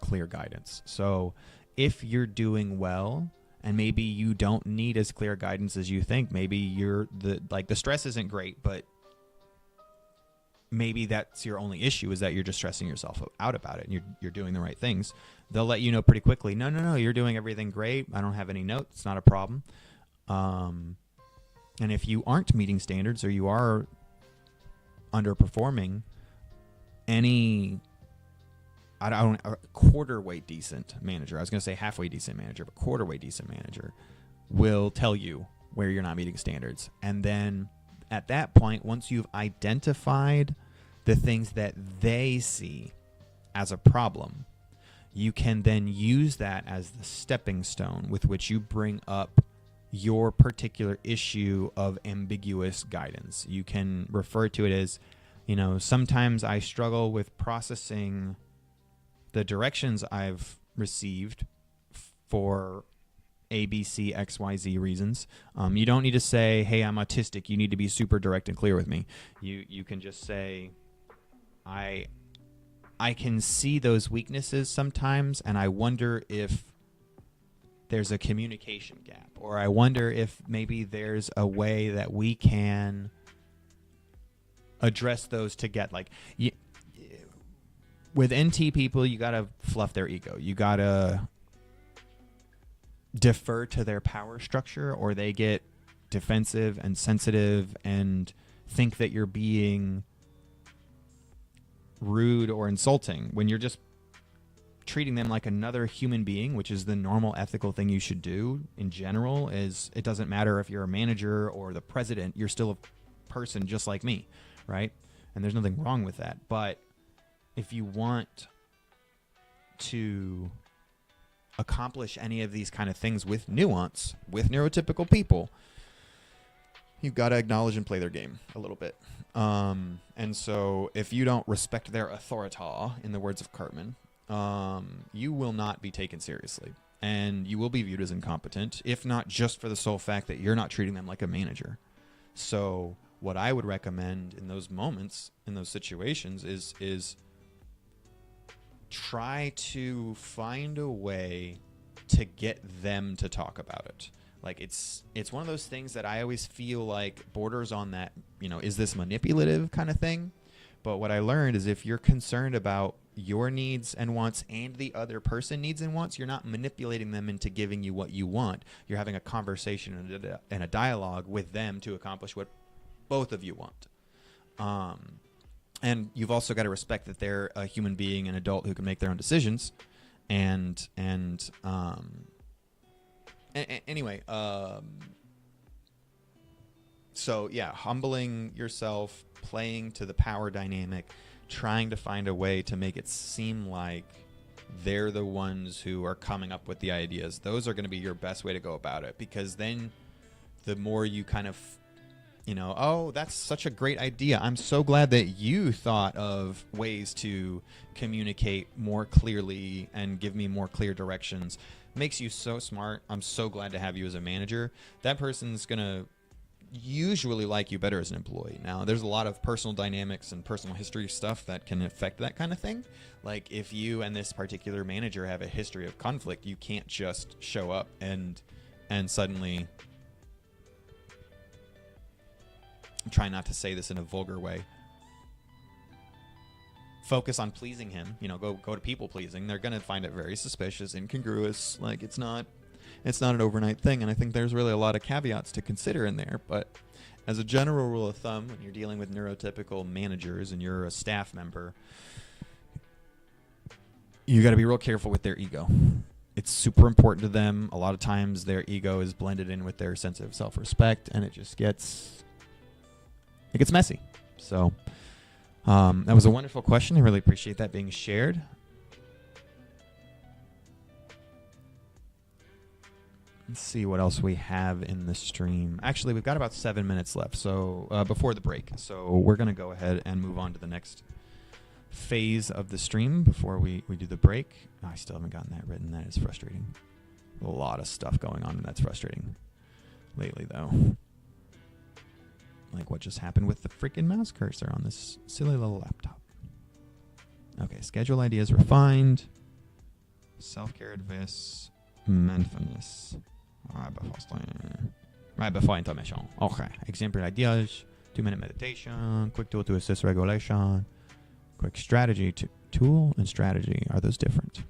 clear guidance. So if you're doing well and maybe you don't need as clear guidance as you think, maybe the stress isn't great, but maybe that's your only issue, is that you're just stressing yourself out about it and you're doing the right things. They'll let you know pretty quickly, no, you're doing everything great. I don't have any notes. It's not a problem. And if you aren't meeting standards or you are underperforming, a quarter way decent manager, I was going to say halfway decent manager, but quarter way decent manager will tell you where you're not meeting standards. And then at that point, once you've identified the things that they see as a problem, you can then use that as the stepping stone with which you bring up your particular issue of ambiguous guidance. You can refer to it as, sometimes I struggle with processing the directions I've received for A, B, C, X, Y, Z reasons. You don't need to say, hey, I'm autistic. You need to be super direct and clear with me. You can just say, I can see those weaknesses sometimes, and I wonder if there's a communication gap, or I wonder if maybe there's a way that we can address those to get with NT people, you got to fluff their ego. You got to defer to their power structure, or they get defensive and sensitive and think that you're being rude or insulting when you're just treating them like another human being, which is the normal ethical thing you should do in general. Is it doesn't matter if you're a manager or the president, you're still a person just like me, right? And there's nothing wrong with that. But if you want to accomplish any of these kind of things with nuance, with neurotypical people, you've got to acknowledge and play their game a little bit. And so if you don't respect their authority, in the words of Cartman, you will not be taken seriously, and you will be viewed as incompetent, if not just for the sole fact that you're not treating them like a manager. So what I would recommend in those moments, in those situations, is try to find a way to get them to talk about it. Like it's one of those things that I always feel like borders on that, is this manipulative kind of thing? But what I learned is if you're concerned about your needs and wants and the other person needs and wants, you're not manipulating them into giving you what you want. You're having a conversation and a dialogue with them to accomplish what both of you want. And you've also got to respect that they're a human being, an adult who can make their own decisions. Anyway, so yeah, humbling yourself, playing to the power dynamic, trying to find a way to make it seem like they're the ones who are coming up with the ideas. Those are going to be your best way to go about it, because then the more you kind of, oh, that's such a great idea. I'm so glad that you thought of ways to communicate more clearly and give me more clear directions. Makes you so smart. I'm so glad to have you as a manager. That person's going to usually like you better as an employee. Now, there's a lot of personal dynamics and personal history stuff that can affect that kind of thing. Like if you and this particular manager have a history of conflict, you can't just show up and suddenly, I'm trying not to say this in a vulgar way, focus on pleasing him, go to people pleasing. They're going to find it very suspicious, incongruous. Like it's not an overnight thing. And I think there's really a lot of caveats to consider in there. But as a general rule of thumb, when you're dealing with neurotypical managers and you're a staff member, you got to be real careful with their ego. It's super important to them. A lot of times their ego is blended in with their sense of self-respect, and it just gets messy. So that was a wonderful question. I really appreciate that being shared. Let's see what else we have in the stream. Actually, we've got about 7 minutes left, so before the break. So we're going to go ahead and move on to the next phase of the stream before we do the break. I still haven't gotten that written. That is frustrating. A lot of stuff going on, and that's frustrating lately, though. Like what just happened with the freaking mouse cursor on this silly little laptop. Okay, schedule ideas refined. Self-care advice. Mindfulness. Right before intermission. Okay. Example ideas. 2-minute meditation. Quick tool to assist regulation. Quick strategy. Tool and strategy. Are those different?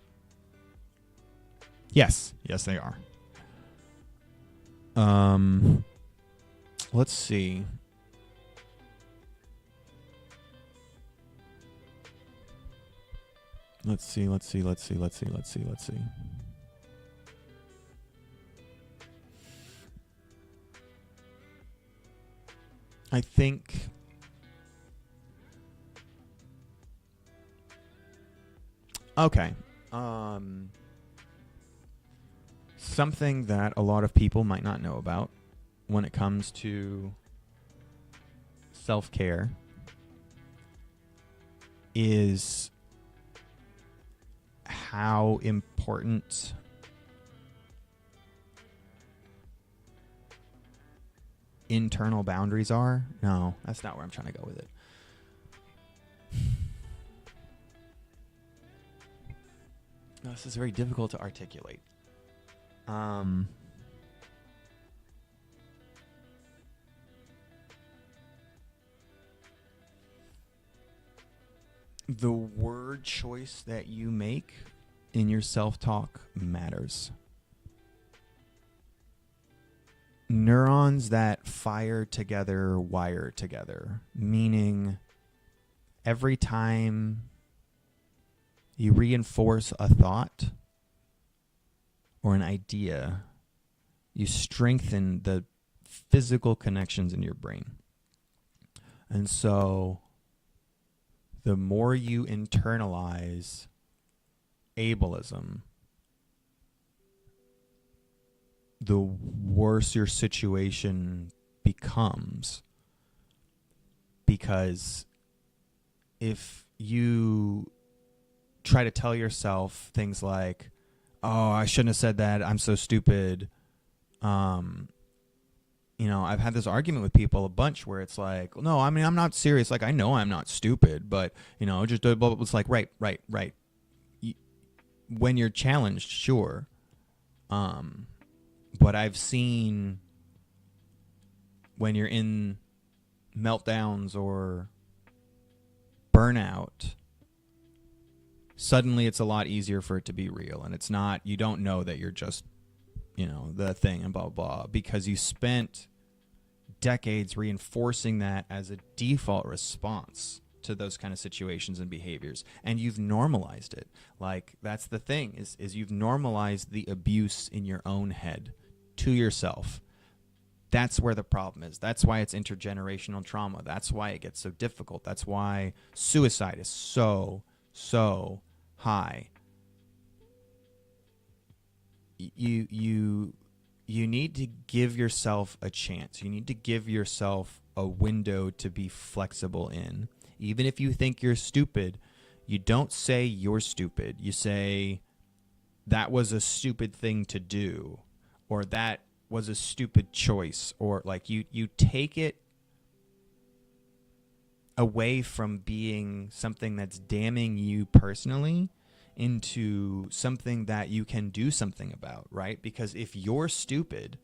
Yes. Yes, they are. Let's see. Let's see. I think okay. Something that a lot of people might not know about when it comes to self-care is how important internal boundaries are. No, that's not where I'm trying to go with it. No, this is very difficult to articulate. The word choice that you make in your self-talk matters. Neurons that fire together wire together, meaning every time you reinforce a thought or an idea, you strengthen the physical connections in your brain. And so the more you internalize ableism, the worse your situation becomes. Because if you try to tell yourself things like, oh, I shouldn't have said that, I'm so stupid. I've had this argument with people a bunch where it's like, no, I mean, I'm not serious. Like, I know I'm not stupid, but, just it's like, right. When you're challenged, sure. But I've seen when you're in meltdowns or burnout, suddenly it's a lot easier for it to be real. And it's not, you don't know that you're just, the thing and blah, blah, blah, because you spent decades reinforcing that as a default response to those kind of situations and behaviors. And you've normalized it. Like, that's the thing, is you've normalized the abuse in your own head to yourself. That's where the problem is. That's why it's intergenerational trauma. That's why it gets so difficult. That's why suicide is so high. You need to give yourself a chance. You need to give yourself a window to be flexible in. Even if you think you're stupid, you don't say you're stupid. You say, that was a stupid thing to do, or that was a stupid choice, or like you take it away from being something that's damning you personally into something that you can do something about, right? Because if you're stupid,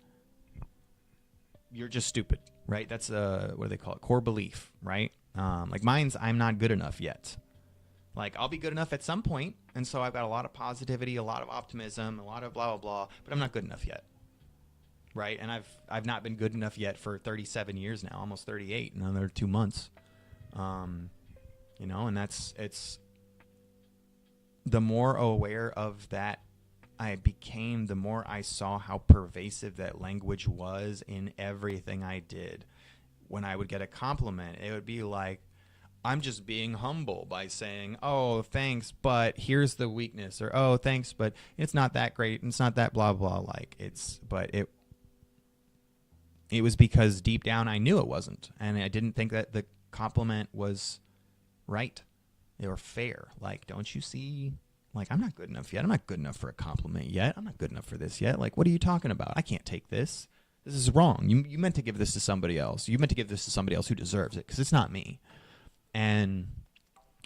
you're just stupid, right? That's what do they call it? Core belief, right? Like mine's, I'm not good enough yet. Like, I'll be good enough at some point, and so I've got a lot of positivity, a lot of optimism, a lot of blah, blah, blah, but I'm not good enough yet, right? And I've not been good enough yet for 37 years now, almost 38, in another 2 months. And it's the more aware of that I became, the more I saw how pervasive that language was in everything I did. When I would get a compliment, it would be like, I'm just being humble by saying, oh, thanks, but here's the weakness, or oh, thanks, but it's not that great, and it's not that blah, blah, like it was because deep down I knew it wasn't, and I didn't think that the compliment was right or fair. Like, don't you see, like, I'm not good enough yet. I'm not good enough for a compliment yet. I'm not good enough for this yet. Like, what are you talking about? I can't take this. This is wrong. You meant to give this to somebody else. You meant to give this to somebody else who deserves it, because it's not me. And,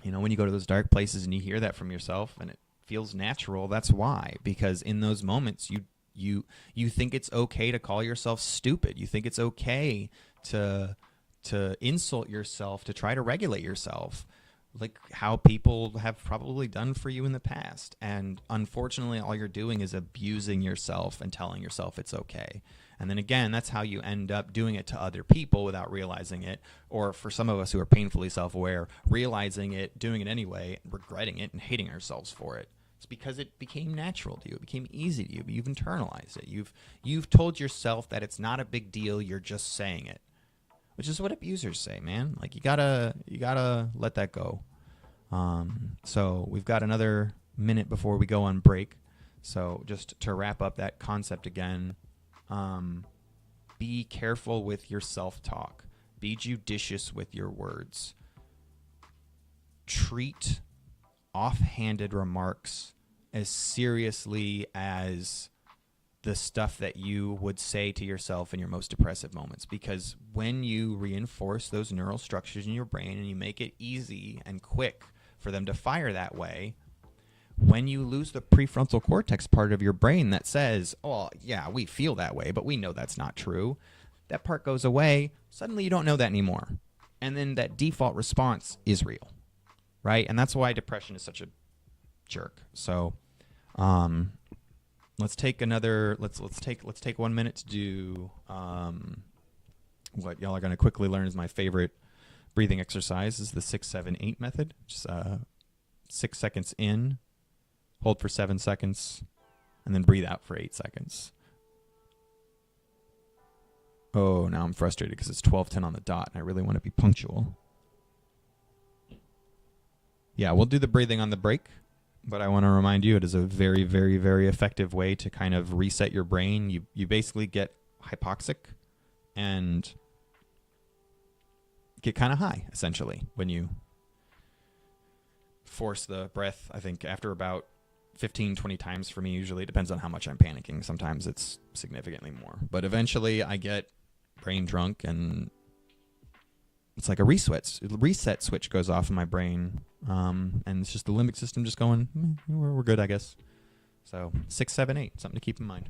when you go to those dark places and you hear that from yourself and it feels natural, that's why. Because in those moments, you think it's okay to call yourself stupid. You think it's okay to insult yourself, to try to regulate yourself, like how people have probably done for you in the past. And unfortunately, all you're doing is abusing yourself and telling yourself it's okay. And then again, that's how you end up doing it to other people without realizing it. Or for some of us who are painfully self-aware, realizing it, doing it anyway, regretting it, and hating ourselves for it. It's because it became natural to you. It became easy to you. You've internalized it. You've told yourself that it's not a big deal. You're just saying it, which is what abusers say, man. Like, you gotta let that go. So we've got another minute before we go on break. So just to wrap up that concept again, be careful with your self-talk. Be judicious with your words. Treat offhanded remarks as seriously as the stuff that you would say to yourself in your most depressive moments, because when you reinforce those neural structures in your brain and you make it easy and quick for them to fire that way, when you lose the prefrontal cortex part of your brain that says, oh, yeah, we feel that way, but we know that's not true, that part goes away. Suddenly you don't know that anymore. And then that default response is real, right? And that's why depression is such a jerk. So let's take 1 minute to do what y'all are going to quickly learn is my favorite breathing exercise is the 6-7-8 method. Just 6 seconds in, hold for 7 seconds, and then breathe out for 8 seconds. Oh, now I'm frustrated because it's 12:10 on the dot, and I really want to be punctual. Yeah, we'll do the breathing on the break, but I want to remind you it is a very, very, very effective way to kind of reset your brain. You basically get hypoxic and get kind of high, essentially, when you force the breath. I think after about 15, 20 times for me, usually. It depends on how much I'm panicking. Sometimes it's significantly more. But eventually I get brain drunk, and it's like a reset switch goes off in my brain. And it's just the limbic system just going, we're good, I guess. So 6, 7, 8, something to keep in mind.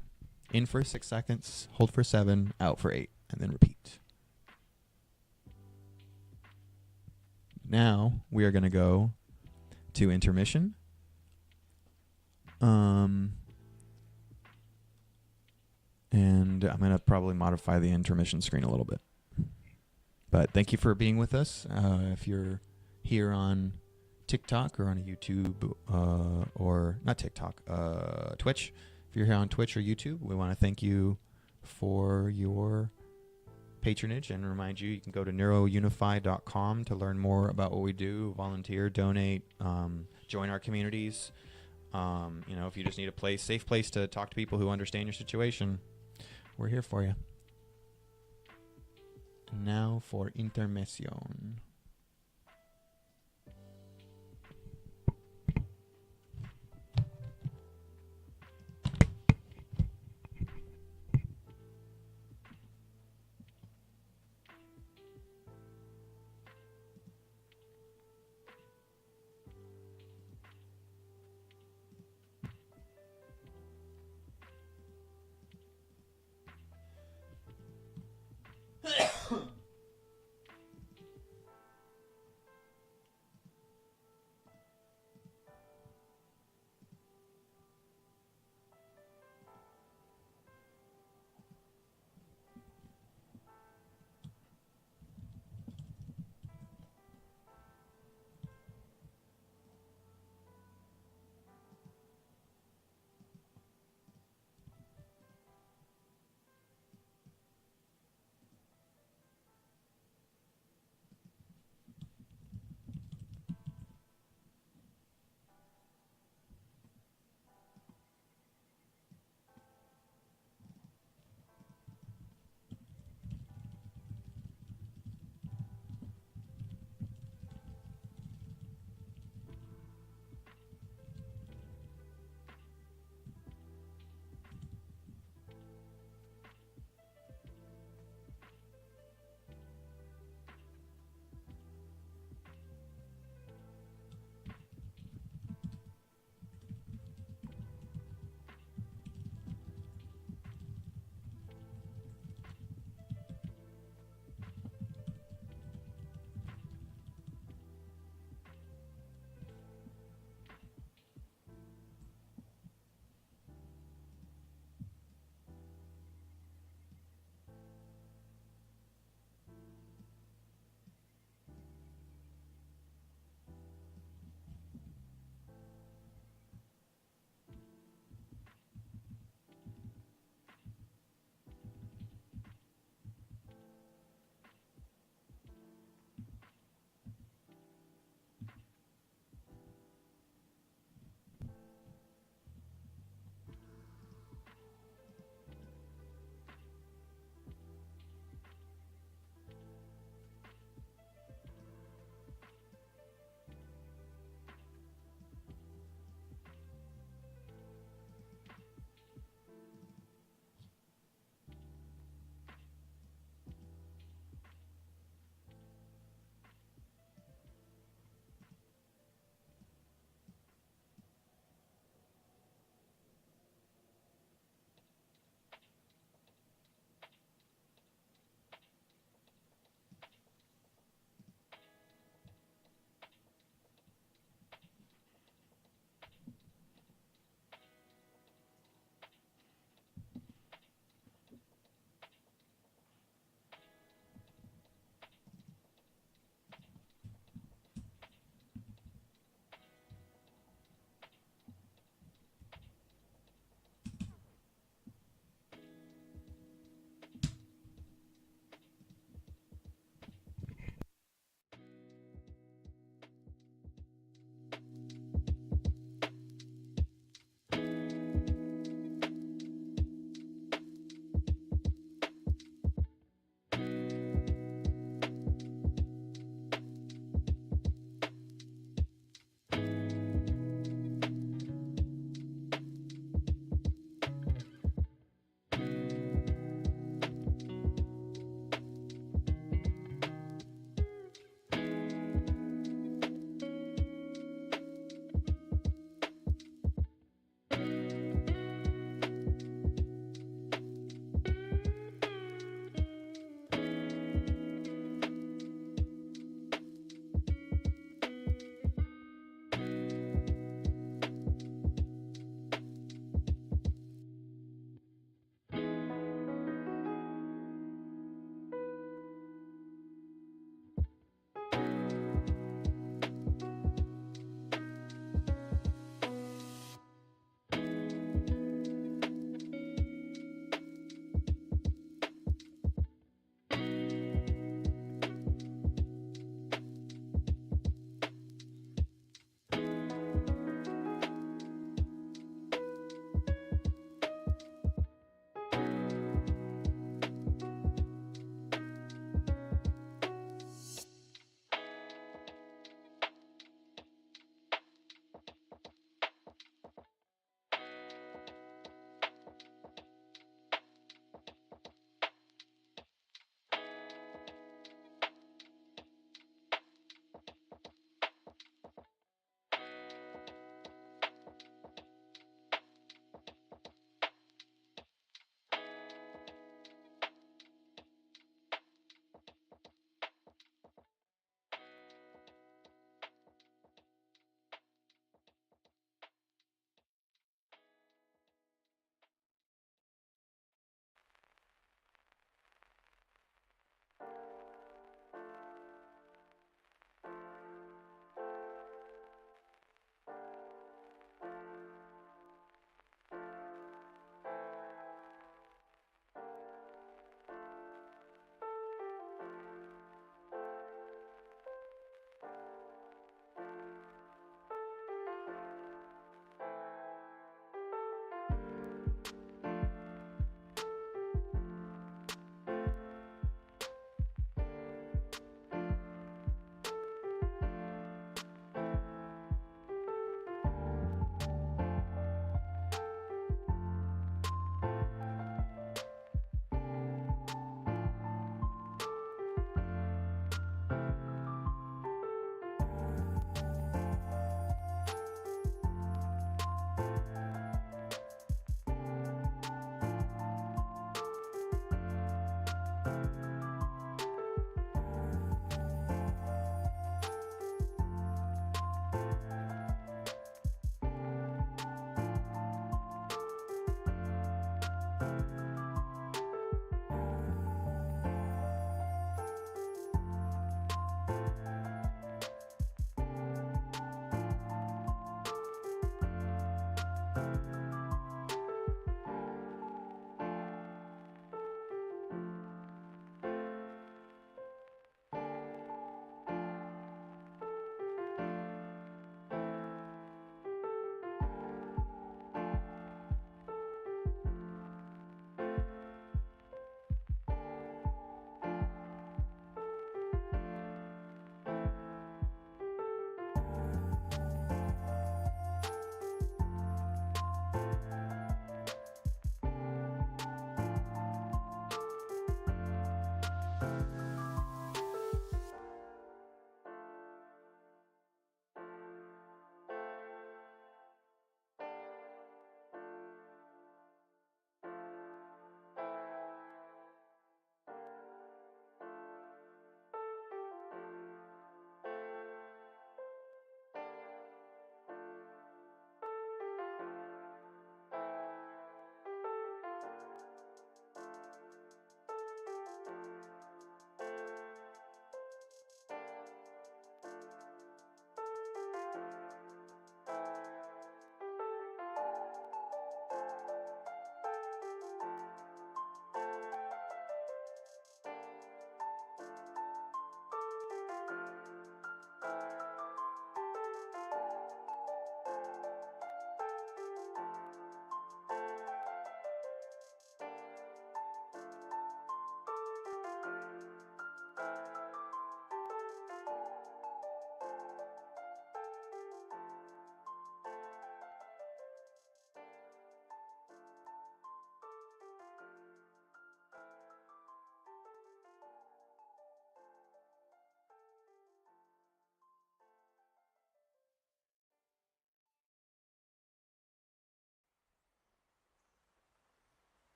In for 6 seconds, hold for 7, out for 8, and then repeat. Now we are going to go to intermission. And I'm going to probably modify the intermission screen a little bit. But thank you for being with us. If you're here on TikTok or on YouTube, or not TikTok, Twitch. If you're here on Twitch or YouTube, we want to thank you for your patronage and remind you can go to NeuroUnify.com to learn more about what we do, volunteer, donate, join our communities. If you just need a safe place to talk to people who understand your situation, we're here for you. Now for intermission.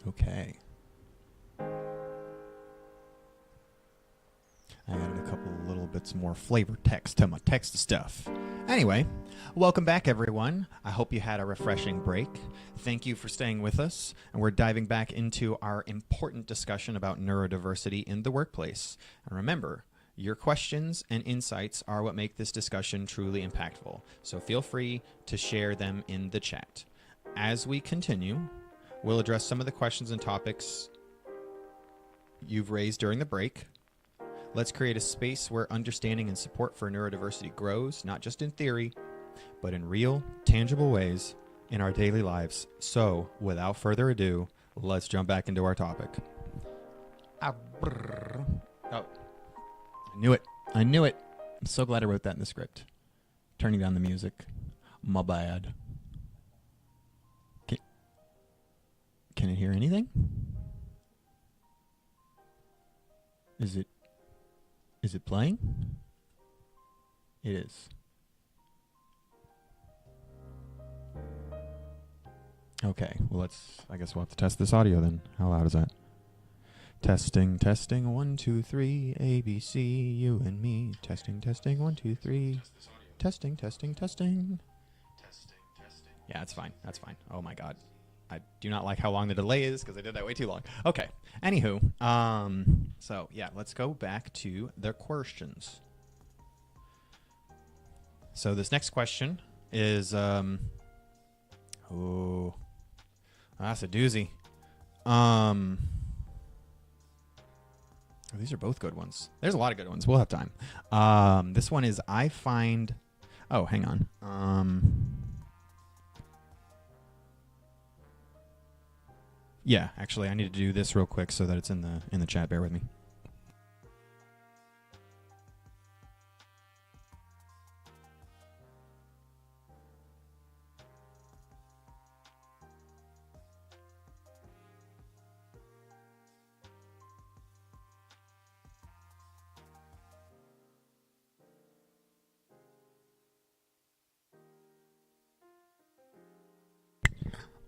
Okay. I added a couple little bits more flavor text to my text stuff. Anyway, welcome back, everyone. I hope you had a refreshing break. Thank you for staying with us. And we're diving back into our important discussion about neurodiversity in the workplace. And remember, your questions and insights are what make this discussion truly impactful. So feel free to share them in the chat. As we continue, we'll address some of the questions and topics you've raised during the break. Let's create a space where understanding and support for neurodiversity grows, not just in theory, but in real, tangible ways in our daily lives. So, without further ado, let's jump back into our topic. Oh, I knew it. I knew it. I'm so glad I wrote that in the script. Turning down the music. My bad. Can it hear anything? Is it playing? It is. Okay, well I guess we'll have to test this audio then. How loud is that? Testing, 1, 2, 3, A, B, C, you and me. Testing, 1, 2, 3. Testing. Yeah, it's fine. That's fine. Oh my God. I do not like how long the delay is because I did that way too long. Okay. Anywho, so yeah, let's go back to the questions. So this next question is, that's a doozy. These are both good ones. There's a lot of good ones. We'll have time. This one is, I find, oh, hang on. Yeah, actually, I need to do this real quick so that it's in the chat. Bear with me.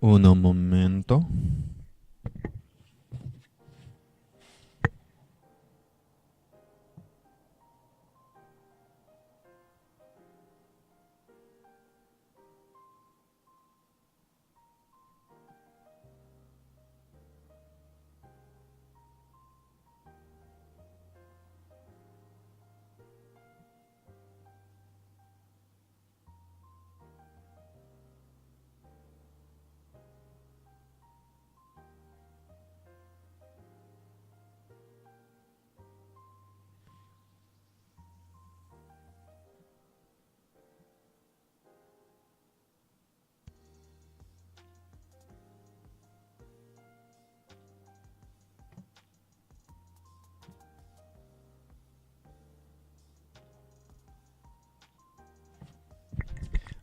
Uno momento.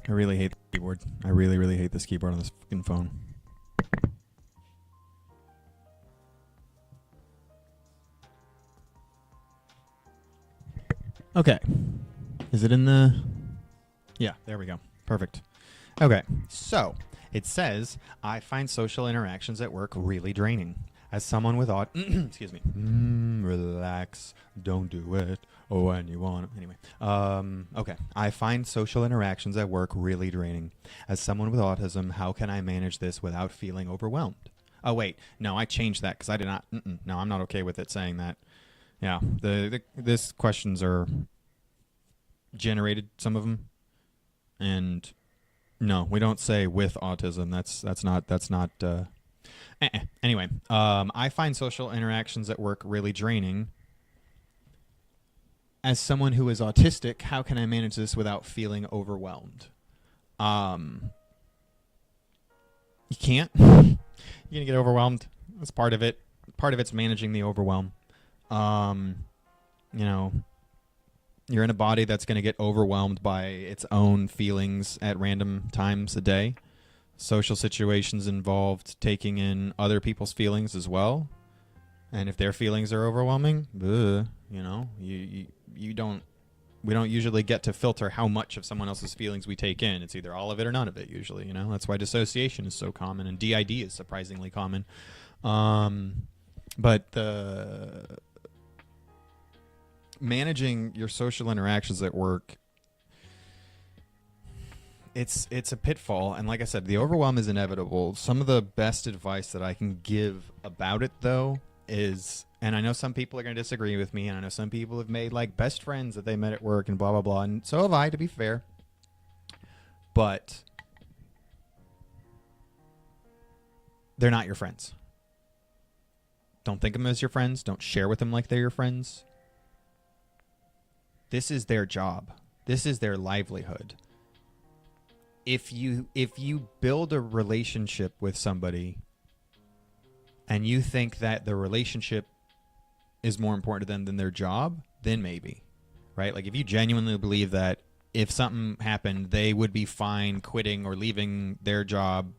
I really hate the keyboard. I really, really hate this keyboard on this fucking phone. Okay. Is it in the... Yeah, there we go. Perfect. Okay, so it says, I find social interactions at work really draining. As someone with excuse me. Relax. Don't do it. Oh, when you want. Anyway. Okay. I find social interactions at work really draining. As someone with autism, how can I manage this without feeling overwhelmed? Oh, wait. No, I changed that because I did not. No, I'm not okay with it saying that. Yeah. This questions are generated, some of them. And no, we don't say with autism. That's not. Anyway, I find social interactions at work really draining. As someone who is autistic, how can I manage this without feeling overwhelmed? You can't. You're going to get overwhelmed. That's part of it. Part of it's managing the overwhelm. You're in a body that's going to get overwhelmed by its own feelings at random times a day. Social situations involved taking in other people's feelings as well. And if their feelings are overwhelming, we don't usually get to filter how much of someone else's feelings we take in. It's either all of it or none of it usually, That's why dissociation is so common and DID is surprisingly common. But the managing your social interactions at work, it's a pitfall. And like I said, the overwhelm is inevitable. Some of the best advice that I can give about it, though, is, and I know some people are going to disagree with me, and I know some people have made like best friends that they met at work and blah, blah, blah. And so have I, to be fair. But they're not your friends. Don't think of them as your friends. Don't share with them like they're your friends. This is their job. This is their livelihood. If you build a relationship with somebody and you think that the relationship is more important to them than their job, then maybe, right? Like if you genuinely believe that if something happened, they would be fine quitting or leaving their job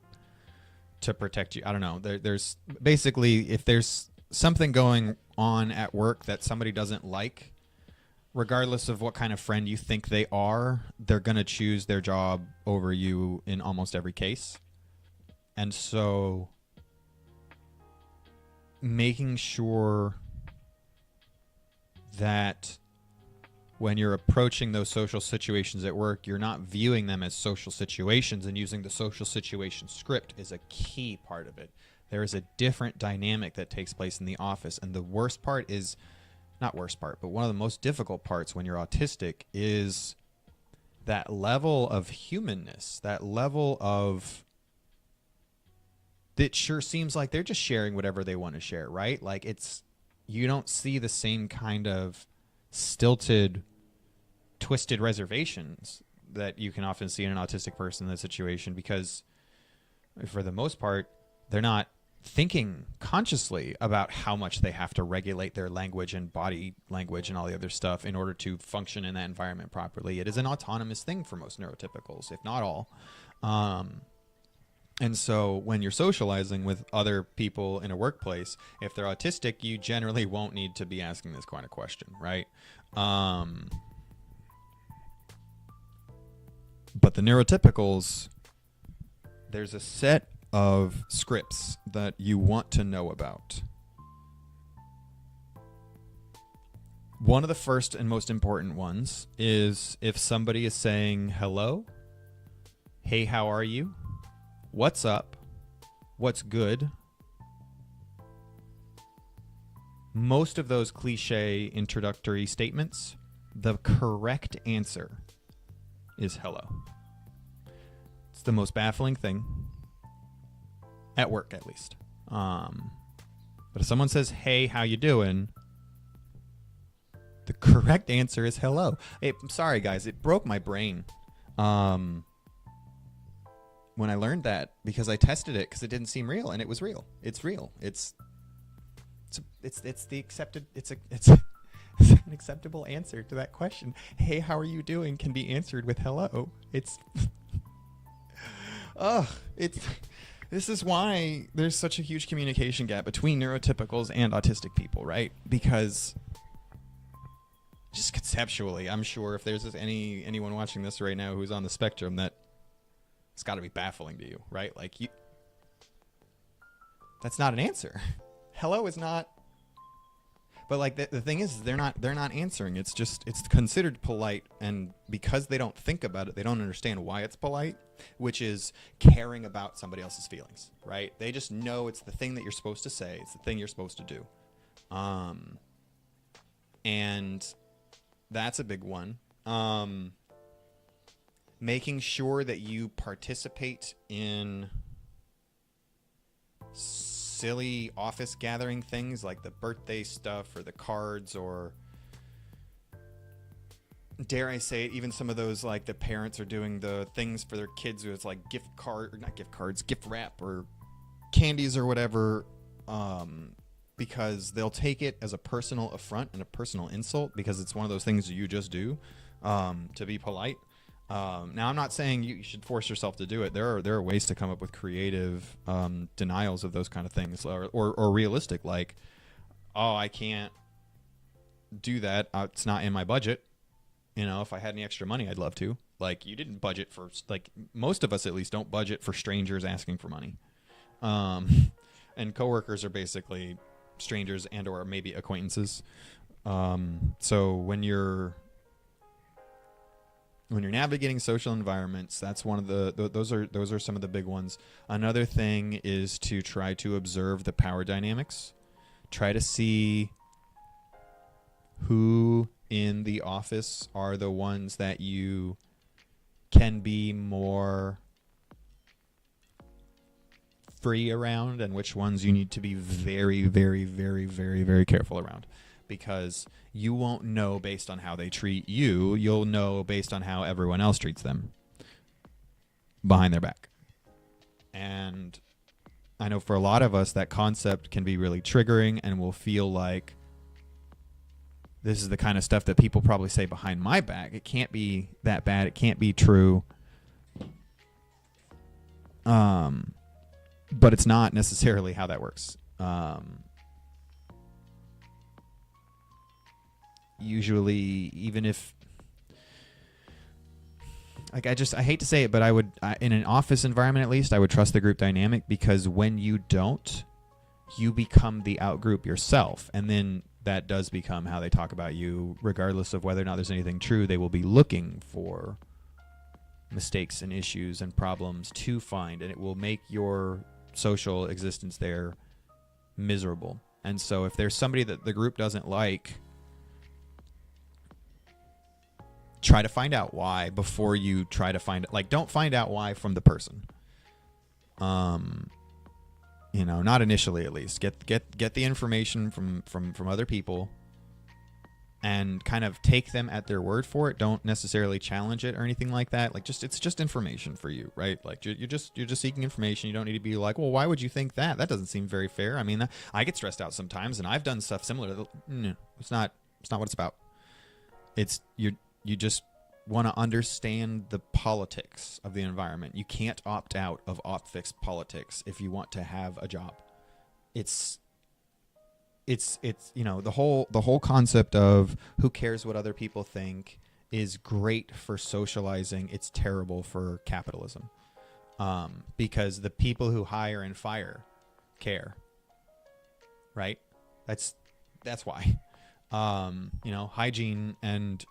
to protect you. I don't know. There's basically, if there's something going on at work that somebody doesn't like, regardless of what kind of friend you think they are, they're going to choose their job over you in almost every case. And so making sure that when you're approaching those social situations at work, you're not viewing them as social situations, and using the social situation script is a key part of it. There is a different dynamic that takes place in the office. And the worst part is, not worst part, but one of the most difficult parts when you're autistic is that level of humanness, that level of, it sure seems like they're just sharing whatever they want to share, right? Like it's, you don't see the same kind of stilted, twisted reservations that you can often see in an autistic person in this situation, because for the most part, they're not thinking consciously about how much they have to regulate their language and body language and all the other stuff in order to function in that environment properly. It is an autonomous thing for most neurotypicals, if not all. And so when you're socializing with other people in a workplace, if they're autistic, you generally won't need to be asking this kind of question, right? But the neurotypicals, there's a set of scripts that you want to know about. One of the first and most important ones is if somebody is saying hello, hey, how are you? What's up? What's good? Most of those cliche introductory statements, the correct answer is hello. It's the most baffling thing. At work, at least. But if someone says, hey, how you doing? The correct answer is hello. I'm sorry, guys. It broke my brain when I learned that, because I tested it because it didn't seem real, and it was real. It's real. It's the accepted. It's an acceptable answer to that question. Hey, how are you doing? Can be answered with hello. This is why there's such a huge communication gap between neurotypicals and autistic people, right? Because just conceptually, I'm sure if there's anyone watching this right now who's on the spectrum, that it's got to be baffling to you, right? Like, that's not an answer. Hello is not. But like the thing is, they're not answering. It's considered polite, and because they don't think about it, they don't understand why it's polite, which is caring about somebody else's feelings, right? They just know it's the thing that you're supposed to say. It's the thing you're supposed to do. And that's a big one. Making sure that you participate in silly office gathering things like the birthday stuff or the cards, or dare I say it, even some of those, like the parents are doing the things for their kids who it's like gift wrap or candies or whatever, because they'll take it as a personal affront and a personal insult because it's one of those things you just do to be polite. Now, I'm not saying you should force yourself to do it. There are ways to come up with creative denials of those kind of things, or realistic, like, oh, I can't do that. It's not in my budget. You know, if I had any extra money, I'd love to. Like, you didn't budget for, like, most of us at least don't budget for strangers asking for money. And coworkers are basically strangers and or maybe acquaintances. So when you're navigating social environments, that's one of those are some of the big ones. Another thing is to try to observe the power dynamics. Try to see who in the office are the ones that you can be more free around, and which ones you need to be very, very, very, very, very careful around. Because you won't know based on how they treat you. You'll know based on how everyone else treats them behind their back. And I know for a lot of us, that concept can be really triggering, and we'll feel like this is the kind of stuff that people probably say behind my back. It can't be that bad. It can't be true. But it's not necessarily how that works. Usually, even if, like, I hate to say it, but I would, in an office environment at least, I would trust the group dynamic, because when you don't, you become the outgroup yourself. And then that does become how they talk about you, regardless of whether or not there's anything true. They will be looking for mistakes and issues and problems to find, and it will make your social existence there miserable. And so if there's somebody that the group doesn't like, try to find out why before you try to find it. Like, don't find out why from the person. You know, not initially, at least. Get the information from other people and kind of take them at their word for it. Don't necessarily challenge it or anything like that. Like, it's just information for you, right? Like, you're just seeking information. You don't need to be like, well, why would you think that? That doesn't seem very fair. I mean, I get stressed out sometimes, and I've done stuff similar to no, it's not what it's about. It's you just want to understand the politics of the environment. You can't opt out of office politics if you want to have a job. It's you know, the whole concept of who cares what other people think is great for socializing. It's terrible for capitalism, because the people who hire and fire care, right? That's why. You know, hygiene and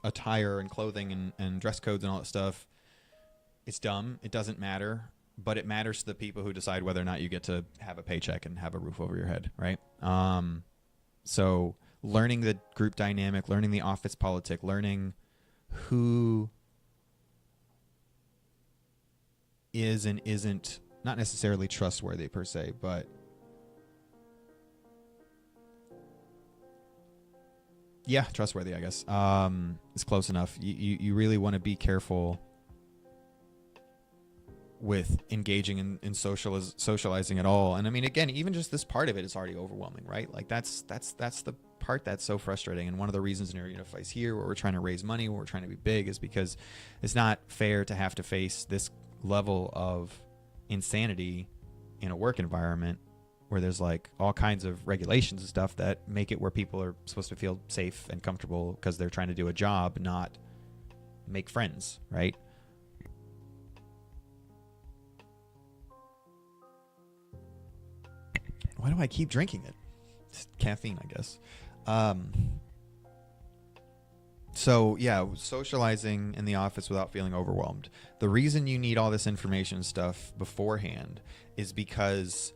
attire and clothing and dress codes and all that stuff, it's dumb. It doesn't matter, but it matters to the people who decide whether or not you get to have a paycheck and have a roof over your head, right? So learning the group dynamic, learning the office politic, learning who is and isn't not necessarily trustworthy per se, but yeah, trustworthy, I guess. It's close enough. You really want to be careful with engaging in socializing at all. And I mean, again, even just this part of it is already overwhelming, right? Like that's the part that's so frustrating. And one of the reasons NeuroUnify is here, where we're trying to raise money, where we're trying to be big, is because it's not fair to have to face this level of insanity in a work environment where there's like all kinds of regulations and stuff that make it where people are supposed to feel safe and comfortable because they're trying to do a job, not make friends, right? Why do I keep drinking it? It's caffeine, I guess. So yeah, socializing in the office without feeling overwhelmed. The reason you need all this information and stuff beforehand is because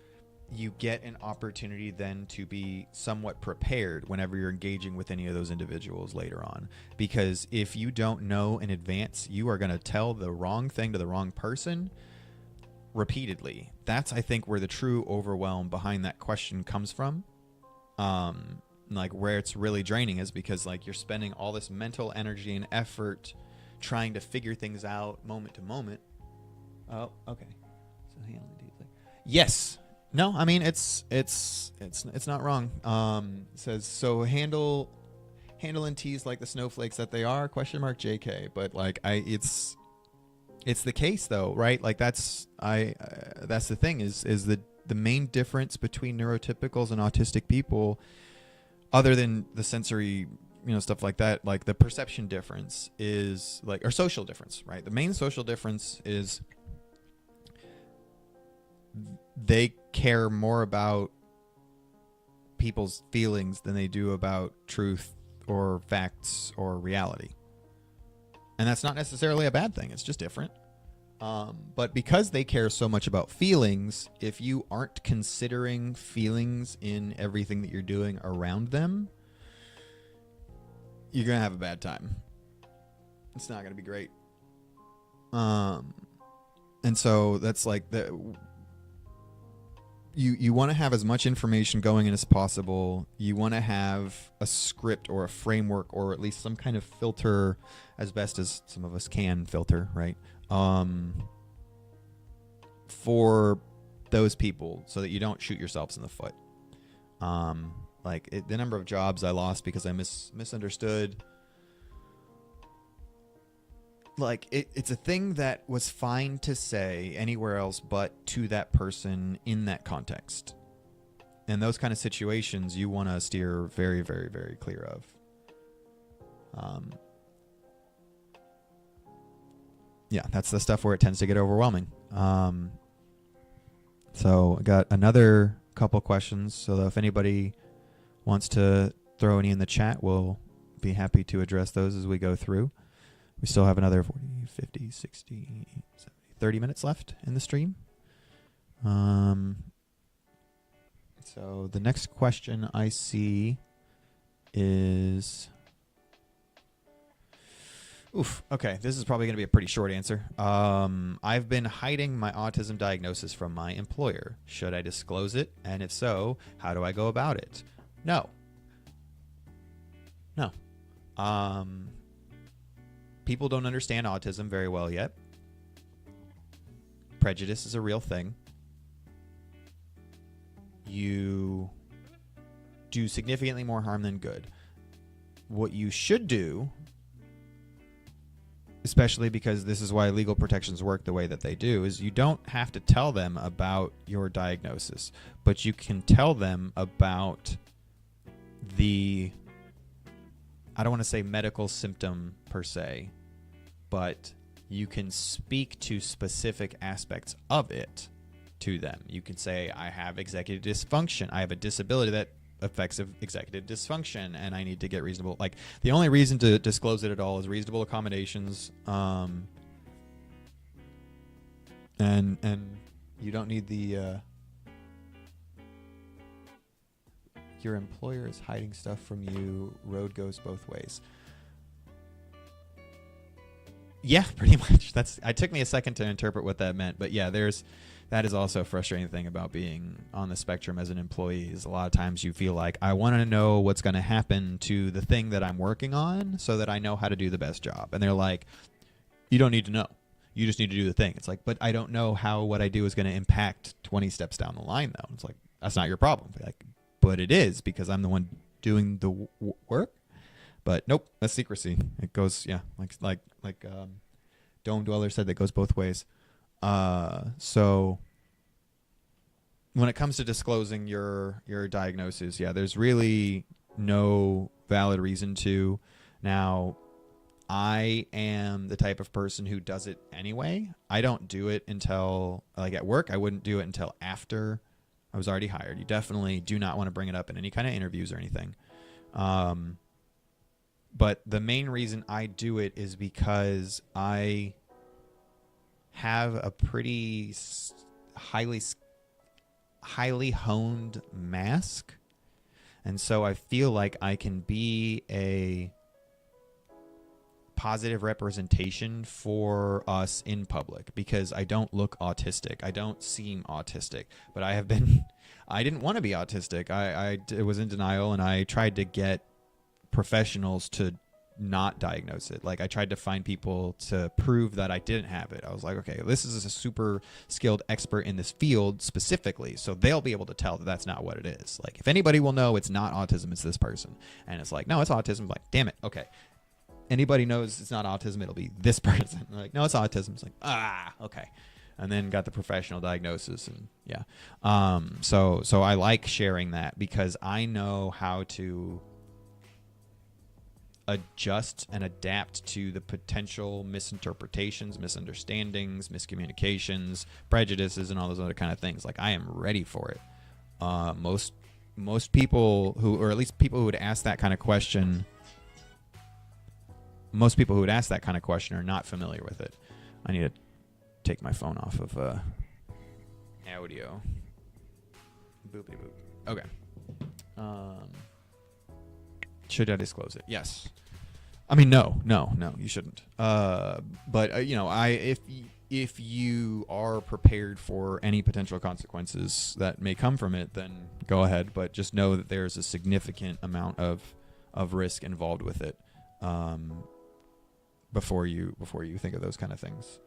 you get an opportunity then to be somewhat prepared whenever you're engaging with any of those individuals later on. Because if you don't know in advance, you are going to tell the wrong thing to the wrong person repeatedly. That's, I think, where the true overwhelm behind that question comes from. Like where it's really draining is because like you're spending all this mental energy and effort trying to figure things out moment to moment. Oh, okay. So handling deeply. Yes. No, I mean it's not wrong. It says so handle and tease like the snowflakes that they are, JK. But like it's the case though, right? Like that's the thing is the main difference between neurotypicals and autistic people, other than the sensory, stuff like that, like the perception difference is like, or social difference, right? The main social difference is they care more about people's feelings than they do about truth or facts or reality. And that's not necessarily a bad thing. It's just different. But because they care so much about feelings, if you aren't considering feelings in everything that you're doing around them, you're going to have a bad time. It's not going to be great. And so that's like you want to have as much information going in as possible. You want to have a script or a framework or at least some kind of filter, as best as some of us can filter, right? For those people, so that you don't shoot yourselves in the foot. The number of jobs I lost because I misunderstood. Like, it's a thing that was fine to say anywhere else but to that person in that context. And those kind of situations you want to steer very, very, very clear of. Yeah, that's the stuff where it tends to get overwhelming. So I got another couple questions. So if anybody wants to throw any in the chat, we'll be happy to address those as we go through. We still have another 40, 50, 60, 70, 30 minutes left in the stream. So the next question I see is... Okay, this is probably going to be a pretty short answer. I've been hiding my autism diagnosis from my employer. Should I disclose it? And if so, how do I go about it? No. People don't understand autism very well yet. Prejudice is a real thing. You do significantly more harm than good. What you should do, especially because this is why legal protections work the way that they do, is you don't have to tell them about your diagnosis, but you can tell them about the, I don't want to say medical symptom per se, but you can speak to specific aspects of it to them. You can say, I have executive dysfunction. I have a disability that affects executive dysfunction, and I need to get reasonable. Like, the only reason to disclose it at all is reasonable accommodations. And you don't need the your employer is hiding stuff from you. Road goes both ways. Yeah, pretty much. It took me a second to interpret what that meant, but yeah, that is also a frustrating thing about being on the spectrum as an employee. Is a lot of times you feel like, I want to know what's going to happen to the thing that I'm working on so that I know how to do the best job. And they're like, you don't need to know. You just need to do the thing. It's like, but I don't know how what I do is going to impact 20 steps down the line, though. It's like, that's not your problem. Like, but it is, because I'm the one doing the work. But nope, that's secrecy. It goes, yeah, like Dome Dweller said, that goes both ways. So when it comes to disclosing your diagnosis, yeah, there's really no valid reason to. Now, I am the type of person who does it anyway. I don't do it until, like, at work, I wouldn't do it until after I was already hired. You definitely do not want to bring it up in any kind of interviews or anything. But the main reason I do it is because I have a pretty highly honed mask. And so I feel like I can be a positive representation for us in public, because I don't look autistic. I don't seem autistic, but I didn't want to be autistic. I was in denial, and I tried to get professionals to not diagnose it. Like, I tried to find people to prove that I didn't have it. I was like, okay, this is a super skilled expert in this field specifically, so they'll be able to tell that that's not what it is. Like, if anybody will know it's not autism, it's this person. And it's like, no, it's autism. I'm like, damn it. Okay. Anybody knows it's not autism, it'll be this person. I'm like, no, it's autism. It's like, okay. And then got the professional diagnosis, and yeah. So I like sharing that, because I know how to adjust and adapt to the potential misinterpretations, misunderstandings, miscommunications, prejudices, and all those other kind of things. Like, I am ready for it. Most people who, or at least people who would ask that kind of question, most people who would ask that kind of question are not familiar with it. I need to take my phone off of audio. Boopy boop. Okay. Should I disclose it? Yes. I mean, no, you shouldn't. But you know, if you are prepared for any potential consequences that may come from it, then go ahead. But just know that there's a significant amount of risk involved with it before you think of those kind of things.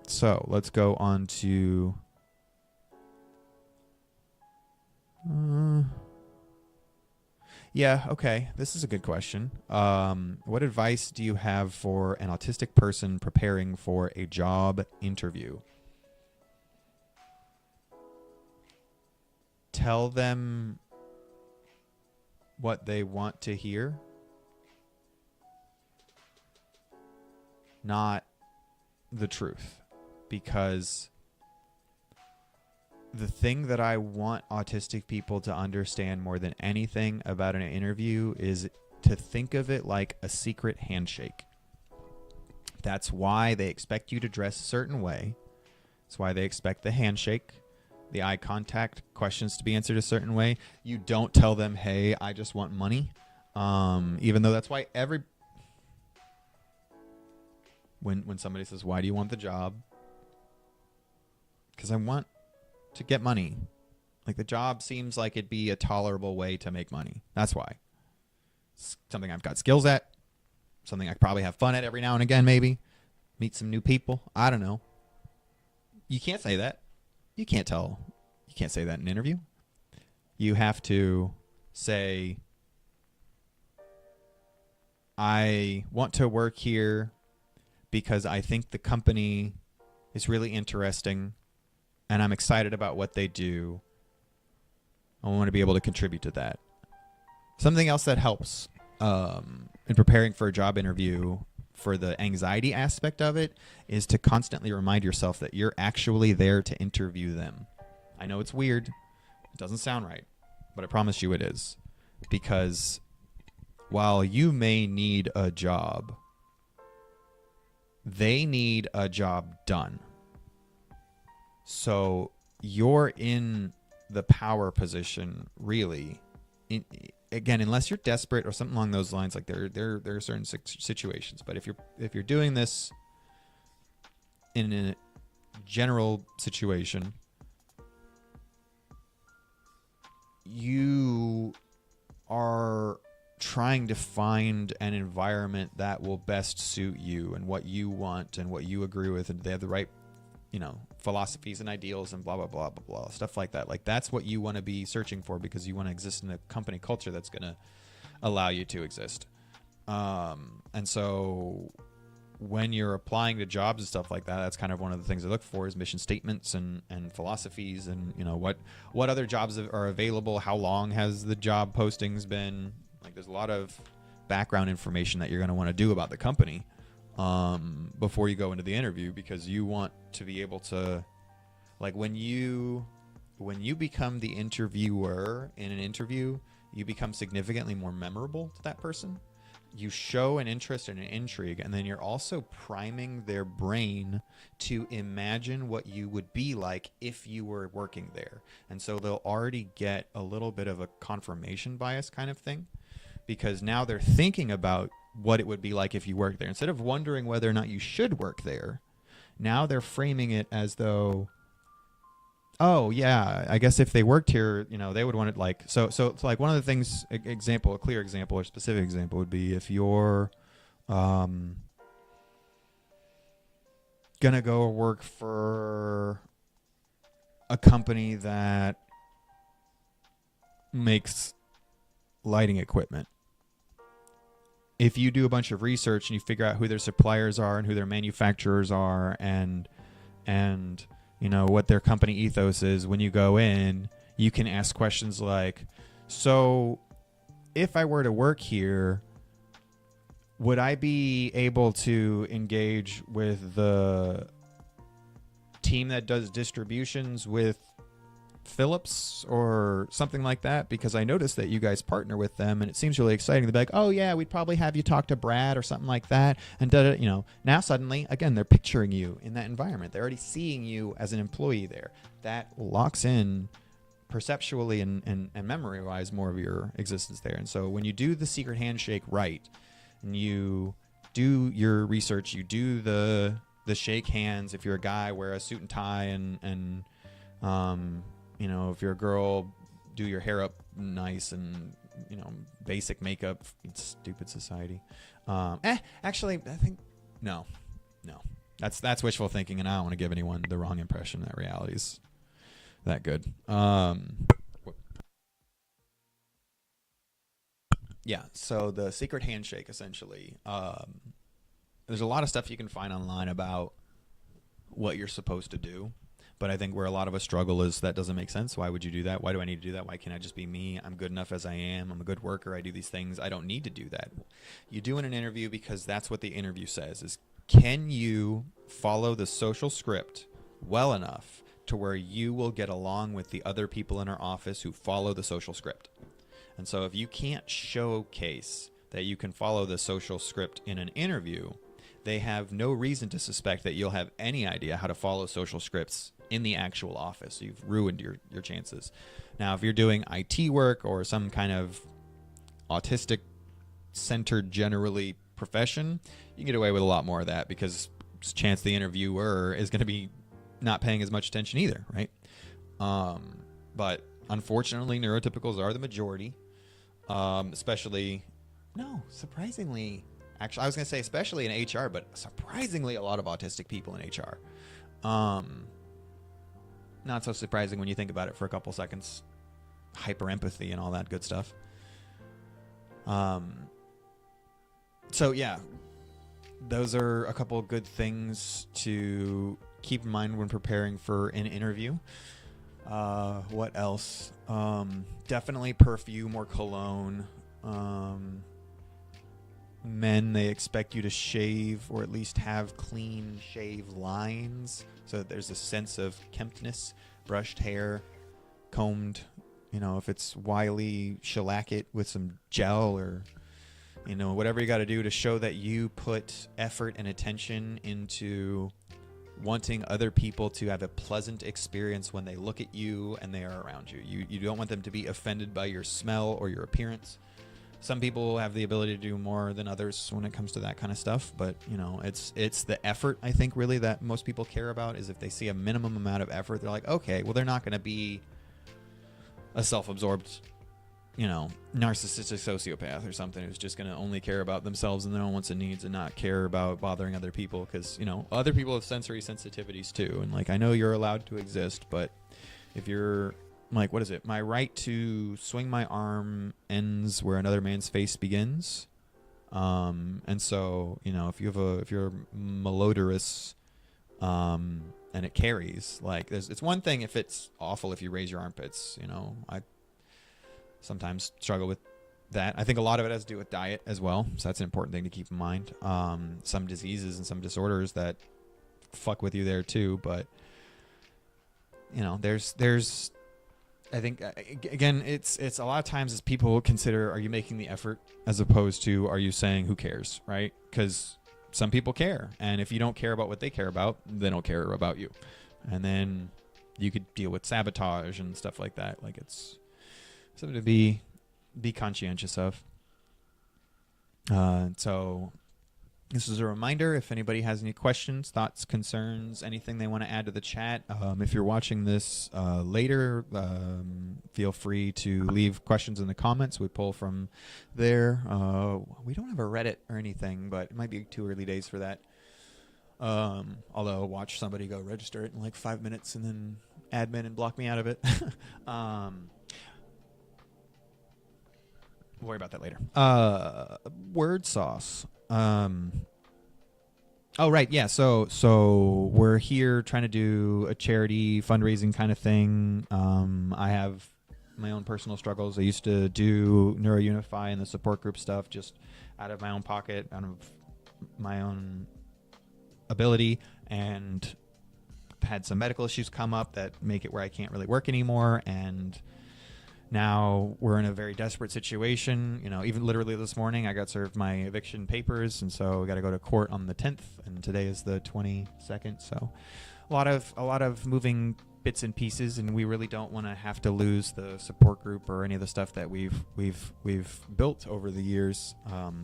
So let's go on to. Yeah, okay. This is a good question. What advice do you have for an autistic person preparing for a job interview? Tell them what they want to hear, not the truth. Because the thing that I want autistic people to understand more than anything about an interview is to think of it like a secret handshake. That's why they expect you to dress a certain way. That's why they expect the handshake, the eye contact, questions to be answered a certain way. You don't tell them, hey, I just want money. Even though that's why when somebody says, why do you want the job? Because I want to get money. Like, the job seems like it'd be a tolerable way to make money. That's why. It's something I've got skills at. Something I probably have fun at every now and again, maybe. Meet some new people. I don't know. You can't say that. You can't say that in an interview. You have to say, I want to work here because I think the company is really interesting and I'm excited about what they do. I want to be able to contribute to that. Something else that helps in preparing for a job interview, for the anxiety aspect of it, is to constantly remind yourself that you're actually there to interview them. I know it's weird. It doesn't sound right, but I promise you it is. Because while you may need a job, they need a job done. So you're in the power position, really. Again, unless you're desperate or something along those lines, like there are certain situations. But if you're doing this in a general situation, you are trying to find an environment that will best suit you and what you want and what you agree with, and they have the right, philosophies and ideals and blah, blah, blah, blah, blah, stuff like that. Like, that's what you want to be searching for, because you want to exist in a company culture that's going to allow you to exist. And so when you're applying to jobs and stuff like that, that's kind of one of the things I look for, is mission statements and philosophies, and, what other jobs are available? How long has the job postings been? Like, there's a lot of background information that you're going to want to do about the company before you go into the interview, because you want to be able to, like, when you become the interviewer in an interview, you become significantly more memorable to that person. You show an interest and an intrigue, and then you're also priming their brain to imagine what you would be like if you were working there. And so they'll already get a little bit of a confirmation bias kind of thing, because now they're thinking about what it would be like if you worked there. Instead of wondering whether or not you should work there, now they're framing it as though, oh yeah, I guess if they worked here, they would want it like, so it's like one of the things, a clear example or specific example would be if you're gonna go work for a company that makes lighting equipment. If you do a bunch of research and you figure out who their suppliers are and who their manufacturers are and what their company ethos is, when you go in, you can ask questions like, so if I were to work here, would I be able to engage with the team that does distributions with Philips or something like that? Because I noticed that you guys partner with them, and it seems really exciting. They'd be like, oh yeah, we'd probably have you talk to Brad or something like that. And now suddenly, again, they're picturing you in that environment. They're already seeing you as an employee there. That locks in perceptually and memory-wise more of your existence there. And so when you do the secret handshake right, and you do your research, you do the shake hands. If you're a guy, wear a suit and tie, and if you're a girl, do your hair up nice and basic makeup. Stupid society. Actually, I think no, that's wishful thinking, and I don't want to give anyone the wrong impression that reality's that good. Yeah, so the secret handshake, essentially, there's a lot of stuff you can find online about what you're supposed to do, but I think where a lot of us struggle is that doesn't make sense. Why would you do that? Why do I need to do that? Why can't I just be me? I'm good enough as I am. I'm a good worker. I do these things. I don't need to do that. You do in an interview because that's what the interview says, is can you follow the social script well enough to where you will get along with the other people in our office who follow the social script? And so if you can't showcase that you can follow the social script in an interview, they have no reason to suspect that you'll have any idea how to follow social scripts in the actual office. You've ruined your chances. Now, if you're doing IT work or some kind of autistic-centered generally profession, you can get away with a lot more of that because chance the interviewer is going to be not paying as much attention either, right? But unfortunately, neurotypicals are the majority. Surprisingly, actually, I was going to say especially in HR, but surprisingly a lot of autistic people in HR. Not so surprising when you think about it for a couple seconds. Hyper empathy and all that good stuff. So yeah, those are a couple of good things to keep in mind when preparing for an interview. What else? Definitely perfume or cologne. Men, they expect you to shave or at least have clean shave lines so that there's a sense of kemptness, brushed hair, combed. If it's wily, shellac it with some gel or, whatever you got to do to show that you put effort and attention into wanting other people to have a pleasant experience when they look at you and they are around you. You don't want them to be offended by your smell or your appearance. Some people have the ability to do more than others when it comes to that kind of stuff, but it's the effort, I think, really that most people care about. Is if they see a minimum amount of effort, they're like, okay, well, they're not going to be a self-absorbed narcissistic sociopath or something who's just going to only care about themselves and their own wants and needs and not care about bothering other people, because other people have sensory sensitivities too, and I know you're allowed to exist, but if you're what is it, my right to swing my arm ends where another man's face begins, and so if you're malodorous and it carries, it's one thing if it's awful if you raise your armpits. I sometimes struggle with that. I think a lot of it has to do with diet as well, so that's an important thing to keep in mind. Some diseases and some disorders that fuck with you there too, but there's I think again it's a lot of times as people consider, are you making the effort as opposed to are you saying who cares, right? Because some people care, and if you don't care about what they care about, they don't care about you, and then you could deal with sabotage and stuff like that. It's something to be conscientious of. So this is a reminder, if anybody has any questions, thoughts, concerns, anything they want to add to the chat, if you're watching this later, feel free to leave questions in the comments. We pull from there. We don't have a Reddit or anything, but it might be too early days for that. Although watch somebody go register it in 5 minutes and then admin and block me out of it. We'll worry about that later. Word sauce. Oh, right. Yeah. So we're here trying to do a charity fundraising kind of thing. I have my own personal struggles. I used to do NeuroUnify and the support group stuff just out of my own pocket, out of my own ability, and had some medical issues come up that make it where I can't really work anymore. And now we're in a very desperate situation. You know, even literally this morning I got served my eviction papers, and so we got to go to court on the 10th, and today is the 22nd. So a lot of moving bits and pieces, and we really don't want to have to lose the support group or any of the stuff that we've built over the years.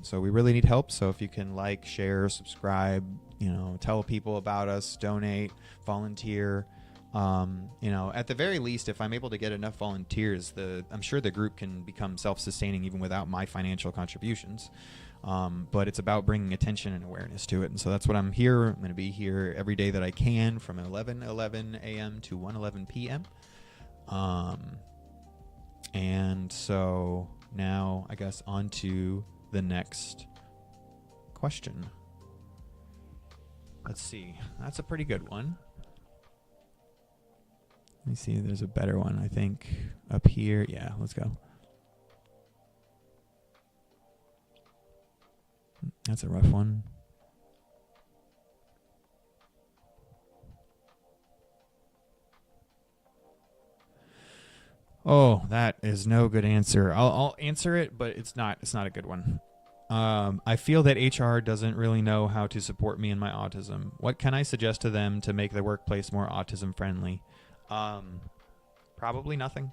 So we really need help. So if you can like, share, subscribe, you know, tell people about us, donate, volunteer. You know, at the very least, if I'm able to get enough volunteers, I'm sure the group can become self-sustaining even without my financial contributions. But it's about bringing attention and awareness to it. And so that's what I'm here. I'm going to be here every day that I can from 11 a.m. to 1:11 p.m. And so now I guess on to the next question. Let's see. That's a pretty good one. Let me see. There's a better one, I think, up here. Yeah, let's go. That's a rough one. Oh, that is no good answer. I'll answer it, but it's not a good one. I feel that HR doesn't really know how to support me in my autism. What can I suggest to them to make the workplace more autism friendly? Probably nothing.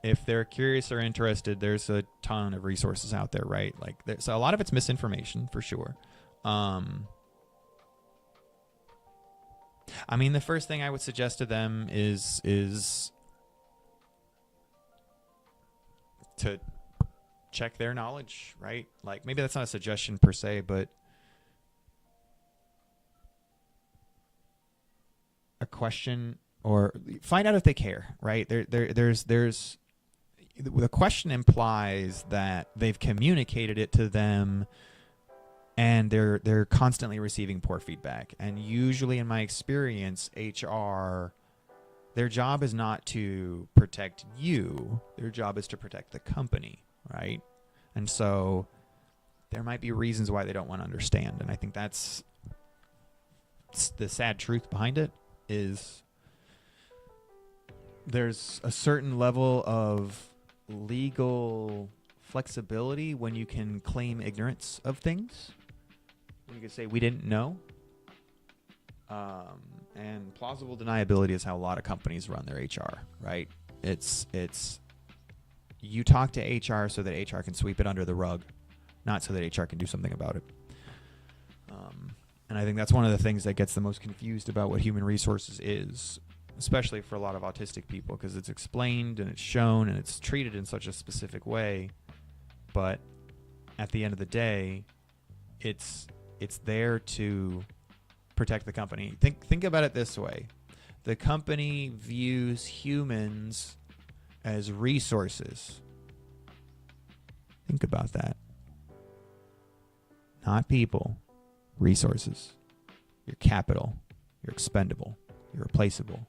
If they're curious or interested, there's a ton of resources out there, right? Like, so a lot of it's misinformation for sure. I mean, the first thing I would suggest to them is to check their knowledge, right? Like, maybe that's not a suggestion per se, but a question, or find out if they care, right? There's the question implies that they've communicated it to them and they're constantly receiving poor feedback. And usually in my experience, HR, their job is not to protect you. Their job is to protect the company, right? And so there might be reasons why they don't want to understand. And I think that's the sad truth behind it, is there's a certain level of legal flexibility when you can claim ignorance of things. You can say, we didn't know. And plausible deniability is how a lot of companies run their HR, right? It's you talk to HR so that HR can sweep it under the rug, not so that HR can do something about it. And I think that's one of the things that gets the most confused about what human resources is, especially for a lot of autistic people, because it's explained and it's shown and it's treated in such a specific way. But at the end of the day, it's there to protect the company. Think about it this way. The company views humans as resources. Think about that. Not people. Resources. You're capital. You're expendable. You're replaceable.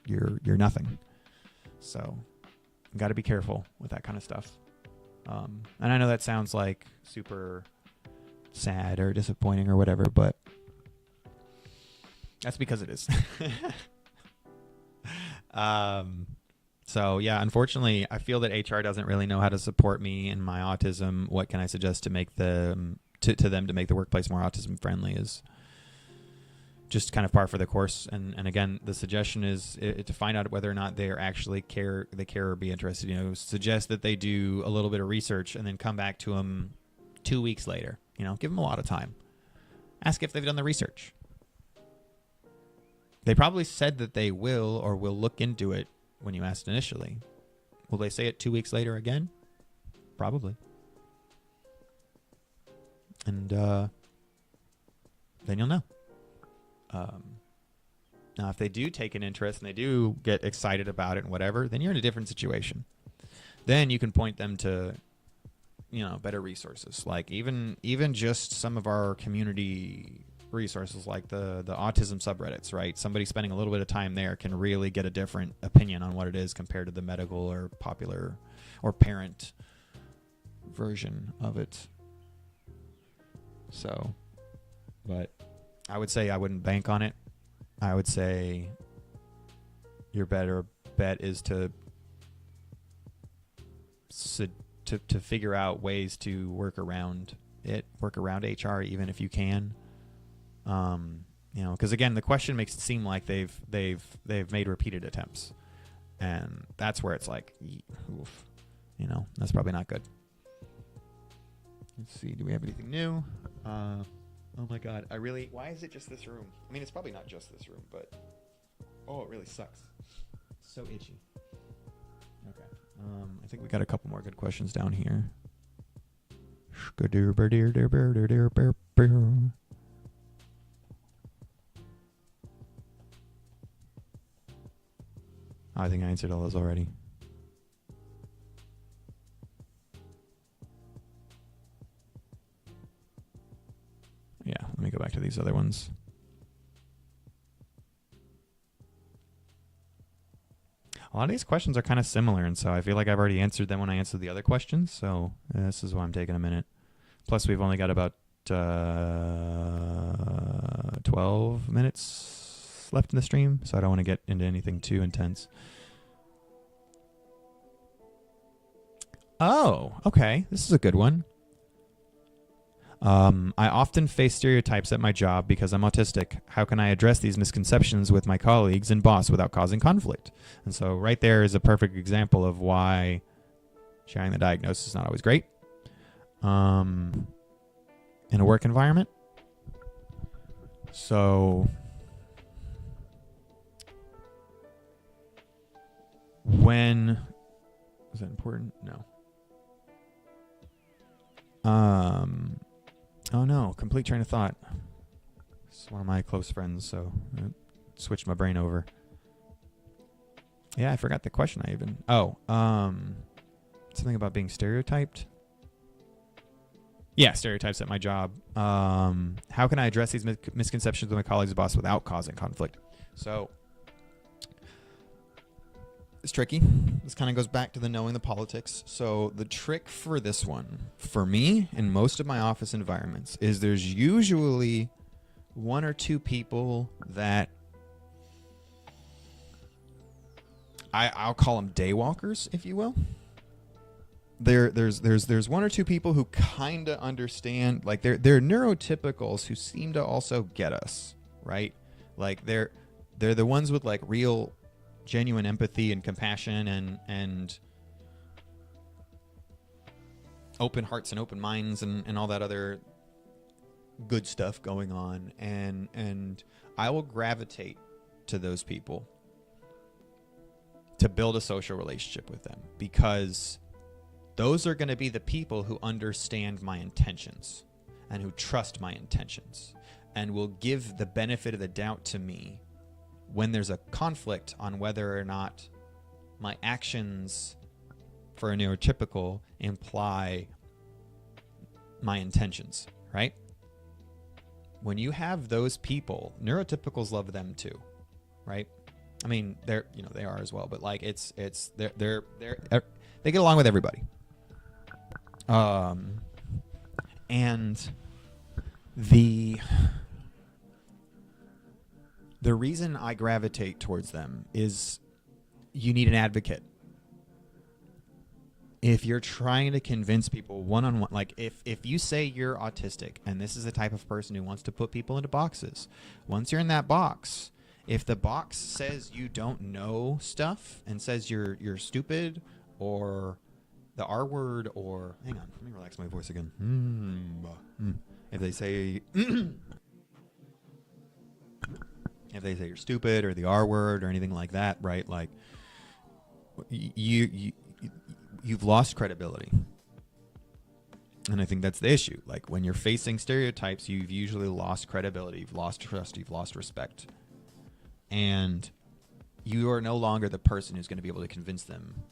You're nothing. So you got to be careful with that kind of stuff. And I know that sounds like super sad or disappointing or whatever, but that's because it is. So yeah, unfortunately, I feel that HR doesn't really know how to support me in my autism. What can I suggest to make them to make the workplace more autism friendly is just kind of par for the course. And again, the suggestion is to find out whether or not they actually care or be interested. You know, suggest that they do a little bit of research and then come back to them 2 weeks later. You know, give them a lot of time. Ask if they've done the research. They probably said that they will or will look into it when you asked initially. Will they say it 2 weeks later again? Probably. And then you'll know. Now, if they do take an interest and they do get excited about it and whatever, then you're in a different situation. Then you can point them to, you know, better resources. Like even just some of our community resources like the autism subreddits, right? Somebody spending a little bit of time there can really get a different opinion on what it is compared to the medical or popular or parent version of it. So, but I would say I wouldn't bank on it. I would say your better bet is to figure out ways to work around HR, even if you can. Because again, the question makes it seem like they've made repeated attempts, and that's where it's like, oof, that's probably not good. Let's see, do we have anything new? Oh my God, why is it just this room? I mean, it's probably not just this room, but it really sucks. It's so itchy. Okay. I think we got a couple more good questions down here. I think I answered all those already. Yeah, let me go back to these other ones. A lot of these questions are kind of similar, and so I feel like I've already answered them when I answered the other questions, so this is why I'm taking a minute. Plus, we've only got about 12 minutes left in the stream, so I don't want to get into anything too intense. Oh, okay. This is a good one. I often face stereotypes at my job because I'm autistic. How can I address these misconceptions with my colleagues and boss without causing conflict? And so right there is a perfect example of why sharing the diagnosis is not always great in a work environment. So is that important? No. Oh no, complete train of thought. It's one of my close friends, so I switched my brain over. Yeah, I forgot the question something about being stereotyped. Yeah, stereotypes at my job. How can I address these misconceptions with my colleagues and boss without causing conflict? So it's tricky. This kind of goes back to the knowing the politics. So the trick for this one, for me, in most of my office environments, is there's usually one or two people that I'll call them daywalkers, if you will. There's one or two people who kind of understand, like they're neurotypicals who seem to also get us, right? Like they're the ones with like real genuine empathy and compassion and open hearts and open minds and all that other good stuff going on, and I will gravitate to those people to build a social relationship with them, because those are going to be the people who understand my intentions and who trust my intentions and will give the benefit of the doubt to me when there's a conflict on whether or not my actions for a neurotypical imply my intentions, right? When you have those people, neurotypicals love them too, right? I mean, they are as well, but like they get along with everybody. And the reason I gravitate towards them is you need an advocate. If you're trying to convince people one-on-one, like if you say you're autistic and this is the type of person who wants to put people into boxes, once you're in that box, if the box says you don't know stuff and says you're stupid or the R word, or hang on, let me relax my voice again. If they say if they say you're stupid or the R word or anything like that, right? Like you've lost credibility. And I think that's the issue. Like when you're facing stereotypes, you've usually lost credibility, you've lost trust, you've lost respect. And you are no longer the person who's going to be able to convince them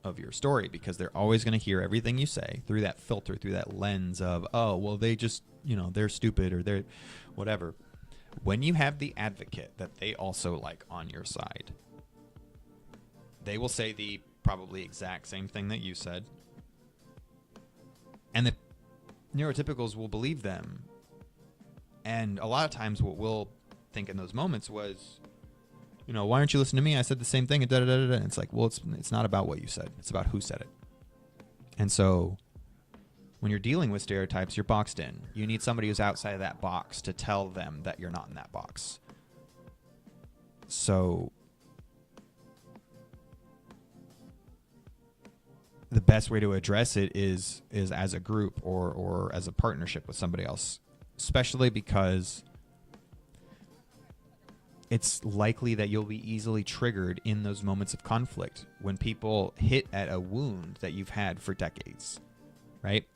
of your story, because they're always going to hear everything you say through that filter, through that lens of, oh, well, they just, they're stupid or they're whatever. When you have the advocate that they also like on your side, they will say the probably exact same thing that you said. And the neurotypicals will believe them. And a lot of times what we'll think in those moments was, why aren't you listening to me? I said the same thing. And da-da-da-da-da. And it's like, well, it's not about what you said. It's about who said it. And so when you're dealing with stereotypes, you're boxed in. You need somebody who's outside of that box to tell them that you're not in that box. So the best way to address it is as a group or as a partnership with somebody else, especially because it's likely that you'll be easily triggered in those moments of conflict when people hit at a wound that you've had for decades, right?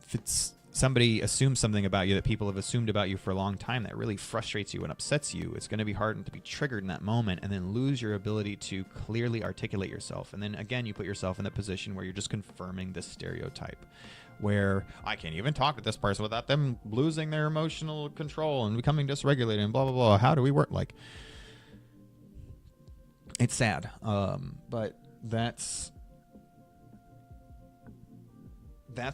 If it's somebody assumes something about you that people have assumed about you for a long time that really frustrates you and upsets you, it's going to be hard to be triggered in that moment and then lose your ability to clearly articulate yourself. And then again, you put yourself in the position where you're just confirming this stereotype, where I can't even talk with this person without them losing their emotional control and becoming dysregulated and blah, blah, blah. How do we work? Like, it's sad. But that's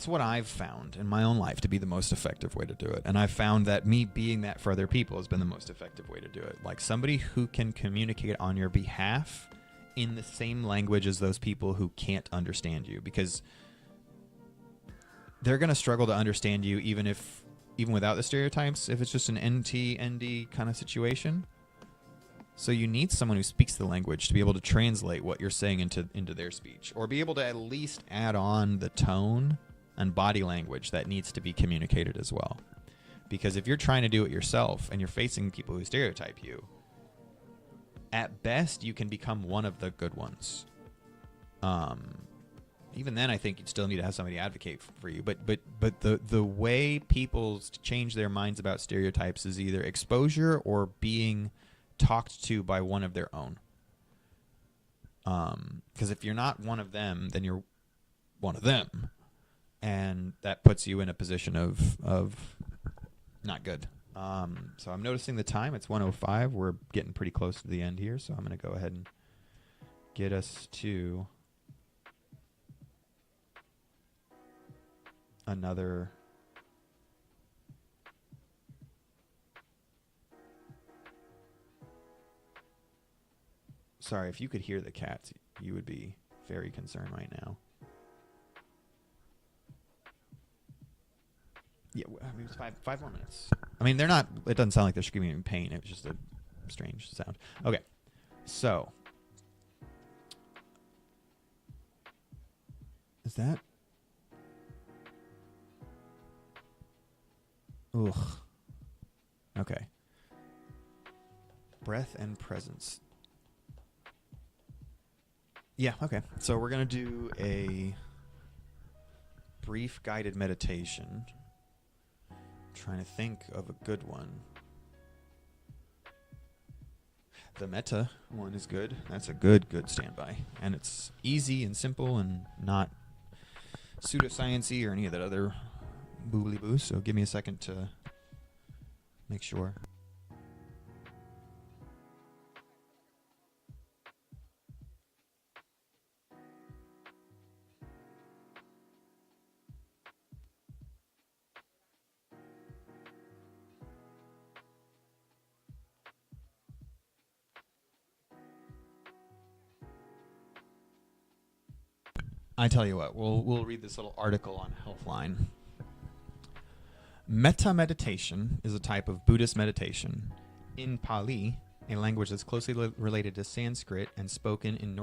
what I've found in my own life to be the most effective way to do it. And I've found that me being that for other people has been the most effective way to do it. Like somebody who can communicate on your behalf in the same language as those people who can't understand you, because they're going to struggle to understand you even without the stereotypes, if it's just an NT-ND kind of situation. So you need someone who speaks the language to be able to translate what you're saying into their speech, or be able to at least add on the tone and body language that needs to be communicated as well. Because if you're trying to do it yourself and you're facing people who stereotype you, at best you can become one of the good ones. Even then, I think you'd still need to have somebody advocate for you. But the way people change their minds about stereotypes is either exposure or being talked to by one of their own. Because if you're not one of them, then you're one of them, and that puts you in a position of not good. So I'm noticing the time. It's 1:05. We're getting pretty close to the end here, so I'm going to go ahead and get us to another. Sorry, if you could hear the cats, you would be very concerned right now. Yeah, I mean, it's five more minutes. I mean, they're not. It doesn't sound like they're screaming in pain. It was just a strange sound. Okay, so is that? Ugh. Okay. Breath and presence. Yeah, okay. So we're going to do a brief guided meditation. I'm trying to think of a good one. The metta one is good. That's a good standby. And it's easy and simple and not pseudoscience-y or any of that other boobly-boo. So give me a second to make sure. I tell you what, we'll read this little article on Healthline. Metta meditation is a type of Buddhist meditation. In Pali, a language that's closely related to Sanskrit and spoken in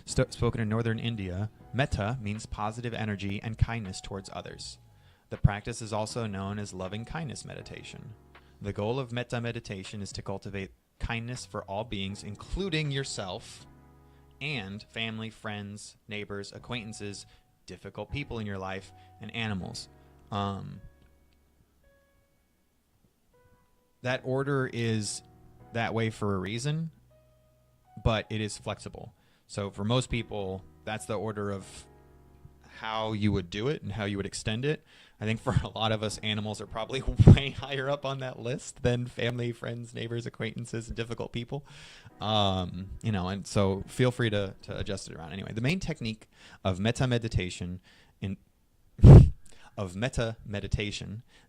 spoken in northern India, metta means positive energy and kindness towards others. The practice is also known as loving kindness meditation. The goal of metta meditation is to cultivate kindness for all beings, including yourself, and family, friends, neighbors, acquaintances, difficult people in your life, and animals. That order is that way for a reason, but it is flexible. So for most people, that's the order of how you would do it and how you would extend it. I think for a lot of us, animals are probably way higher up on that list than family, friends, neighbors, acquaintances, and difficult people. And so feel free to adjust it around. Anyway, the main technique of metta meditation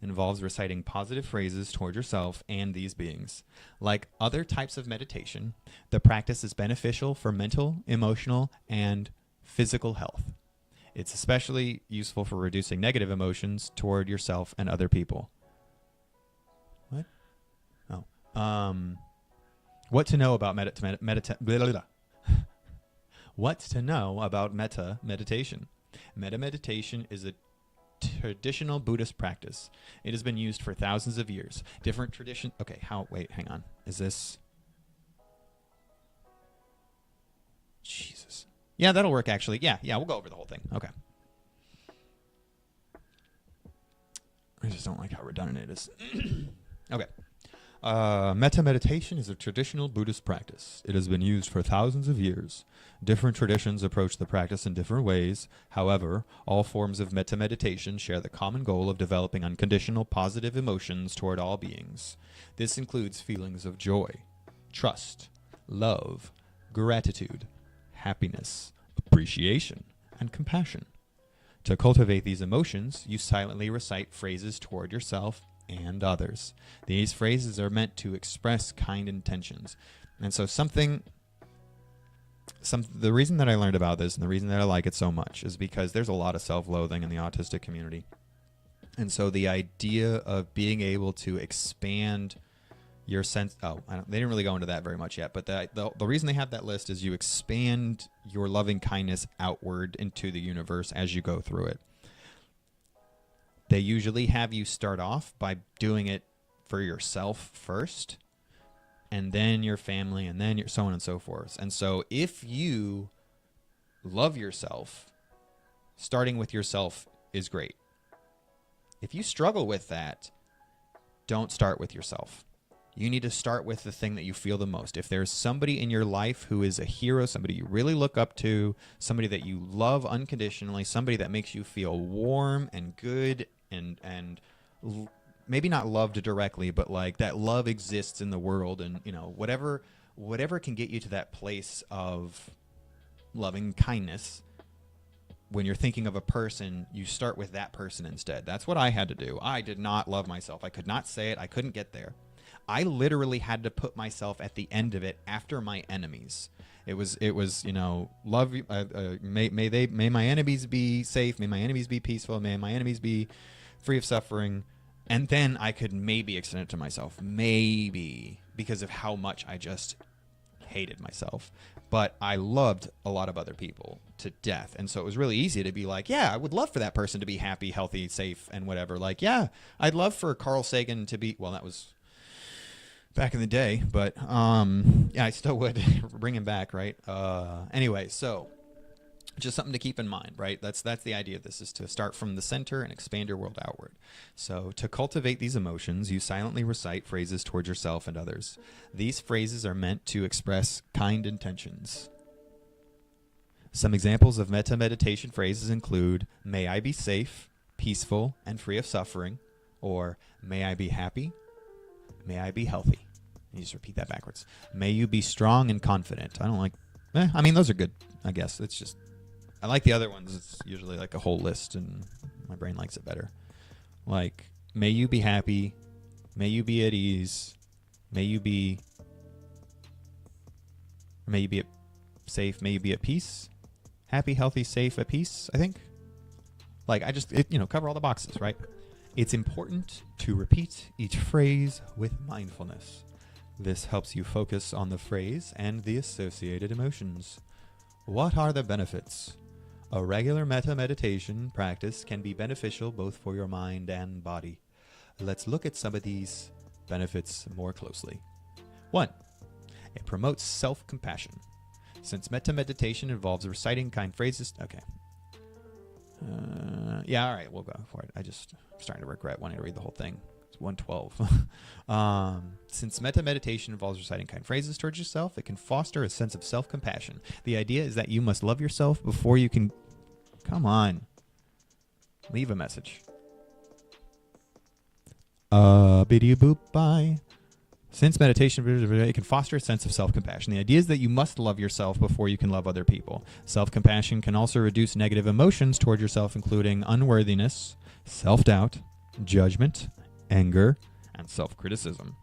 involves reciting positive phrases toward yourself and these beings. Like other types of meditation, the practice is beneficial for mental, emotional, and physical health. It's especially useful for reducing negative emotions toward yourself and other people. What? Oh. What to know about What to know about metta meditation? Metta meditation is a traditional Buddhist practice. It has been used for thousands of years. Different tradition. Okay, wait, hang on. Is this? Jesus. Yeah, that'll work actually. Yeah, we'll go over the whole thing. Okay. I just don't like how redundant it is. Okay. Metta meditation is a traditional Buddhist practice. It has been used for thousands of years. Different traditions approach the practice in different ways. However, all forms of metta meditation share the common goal of developing unconditional positive emotions toward all beings. This includes feelings of joy, trust, love, gratitude, happiness, appreciation, and compassion. To cultivate these emotions, you silently recite phrases toward yourself and others. These phrases are meant to express kind intentions. And so the reason that I learned about this and the reason that I like it so much is because there's a lot of self-loathing in the autistic community. And so the idea of being able to expand your sense, they didn't really go into that very much yet, but the reason they have that list is you expand your loving kindness outward into the universe as you go through it. They usually have you start off by doing it for yourself first, and then your family, and then so on and so forth. And so if you love yourself, starting with yourself is great. If you struggle with that, don't start with yourself. You need to start with the thing that you feel the most. If there's somebody in your life who is a hero, somebody you really look up to, somebody that you love unconditionally, somebody that makes you feel warm and good and maybe not loved directly, but like that love exists in the world, and whatever can get you to that place of loving kindness. When you're thinking of a person, you start with that person instead. That's what I had to do. I did not love myself. I could not say it. I couldn't get there. I literally had to put myself at the end of it after my enemies. It was love. May my enemies be safe. May my enemies be peaceful. May my enemies be free of suffering. And then I could maybe extend it to myself, maybe, because of how much I just hated myself. But I loved a lot of other people to death. And so it was really easy to be like, yeah, I would love for that person to be happy, healthy, safe, and whatever. Like, yeah, I'd love for Carl Sagan to be, well, that was back in the day, but yeah, I still would bring him back, right? Anyway, so just something to keep in mind, right? That's the idea of this, is to start from the center and expand your world outward. So to cultivate these emotions, you silently recite phrases towards yourself and others. These phrases are meant to express kind intentions. Some examples of metta meditation phrases include, may I be safe, peaceful, and free of suffering, or may I be happy, may I be healthy. You just repeat that backwards. May you be strong and confident. I don't like, those are good, I guess. It's just, I like the other ones. It's usually like a whole list, and my brain likes it better. Like, may you be happy, may you be at ease, may you be safe, may you be at peace, happy, healthy, safe, at peace, I think. Like, cover all the boxes, right? It's important to repeat each phrase with mindfulness. This helps you focus on the phrase and the associated emotions. What are the benefits? A regular metta meditation practice can be beneficial both for your mind and body. Let's look at some of these benefits more closely. 1. It promotes self-compassion. Since metta meditation involves reciting kind phrases... Okay. Yeah, all right, we'll go for it. I'm starting to regret wanting to read the whole thing. It's 112. Since metta meditation involves reciting kind phrases towards yourself, it can foster a sense of self-compassion. The idea is that you must love yourself before you can... Come on. Leave a message. Biddy boop bye. Since meditation, it can foster a sense of self-compassion. The idea is that you must love yourself before you can love other people. Self-compassion can also reduce negative emotions toward yourself, including unworthiness, self-doubt, judgment, anger, and self-criticism.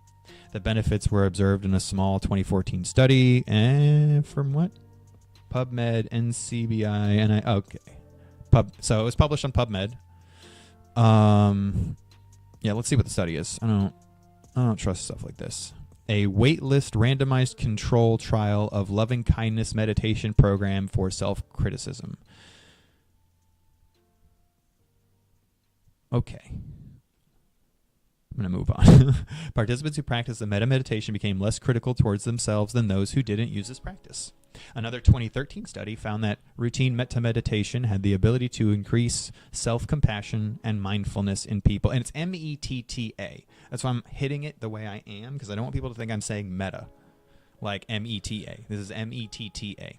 The benefits were observed in a small 2014 study from what? PubMed, NCBI, okay. So it was published on PubMed. Yeah, let's see what the study is. I don't trust stuff like this. A waitlist randomized control trial of loving kindness meditation program for self-criticism. Okay. I'm going to move on. Participants who practiced the metta meditation became less critical towards themselves than those who didn't use this practice. Another 2013 study found that routine metta meditation had the ability to increase self-compassion and mindfulness in people. And it's METTA. That's why I'm hitting it the way I am, because I don't want people to think I'm saying meta, like META. This is METTA.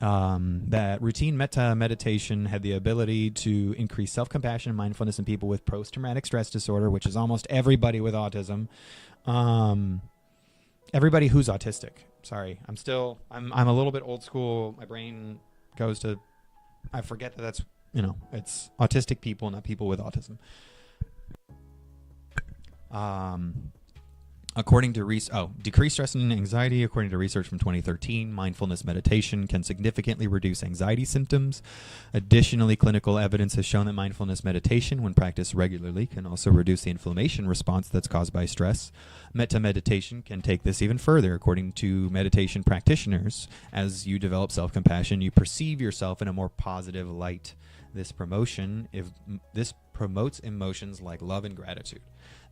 That routine metta meditation had the ability to increase self-compassion and mindfulness in people with post-traumatic stress disorder, which is almost everybody with autism. Everybody who's autistic. Sorry, I'm a little bit old school. My brain goes to, I forget that that's, it's autistic people, not people with autism. According to decreased stress and anxiety. According to research from 2013, mindfulness meditation can significantly reduce anxiety symptoms. Additionally, clinical evidence has shown that mindfulness meditation, when practiced regularly, can also reduce the inflammation response that's caused by stress. Metta meditation can take this even further. According to meditation practitioners, as you develop self-compassion, you perceive yourself in a more positive light. This promotes emotions like love and gratitude.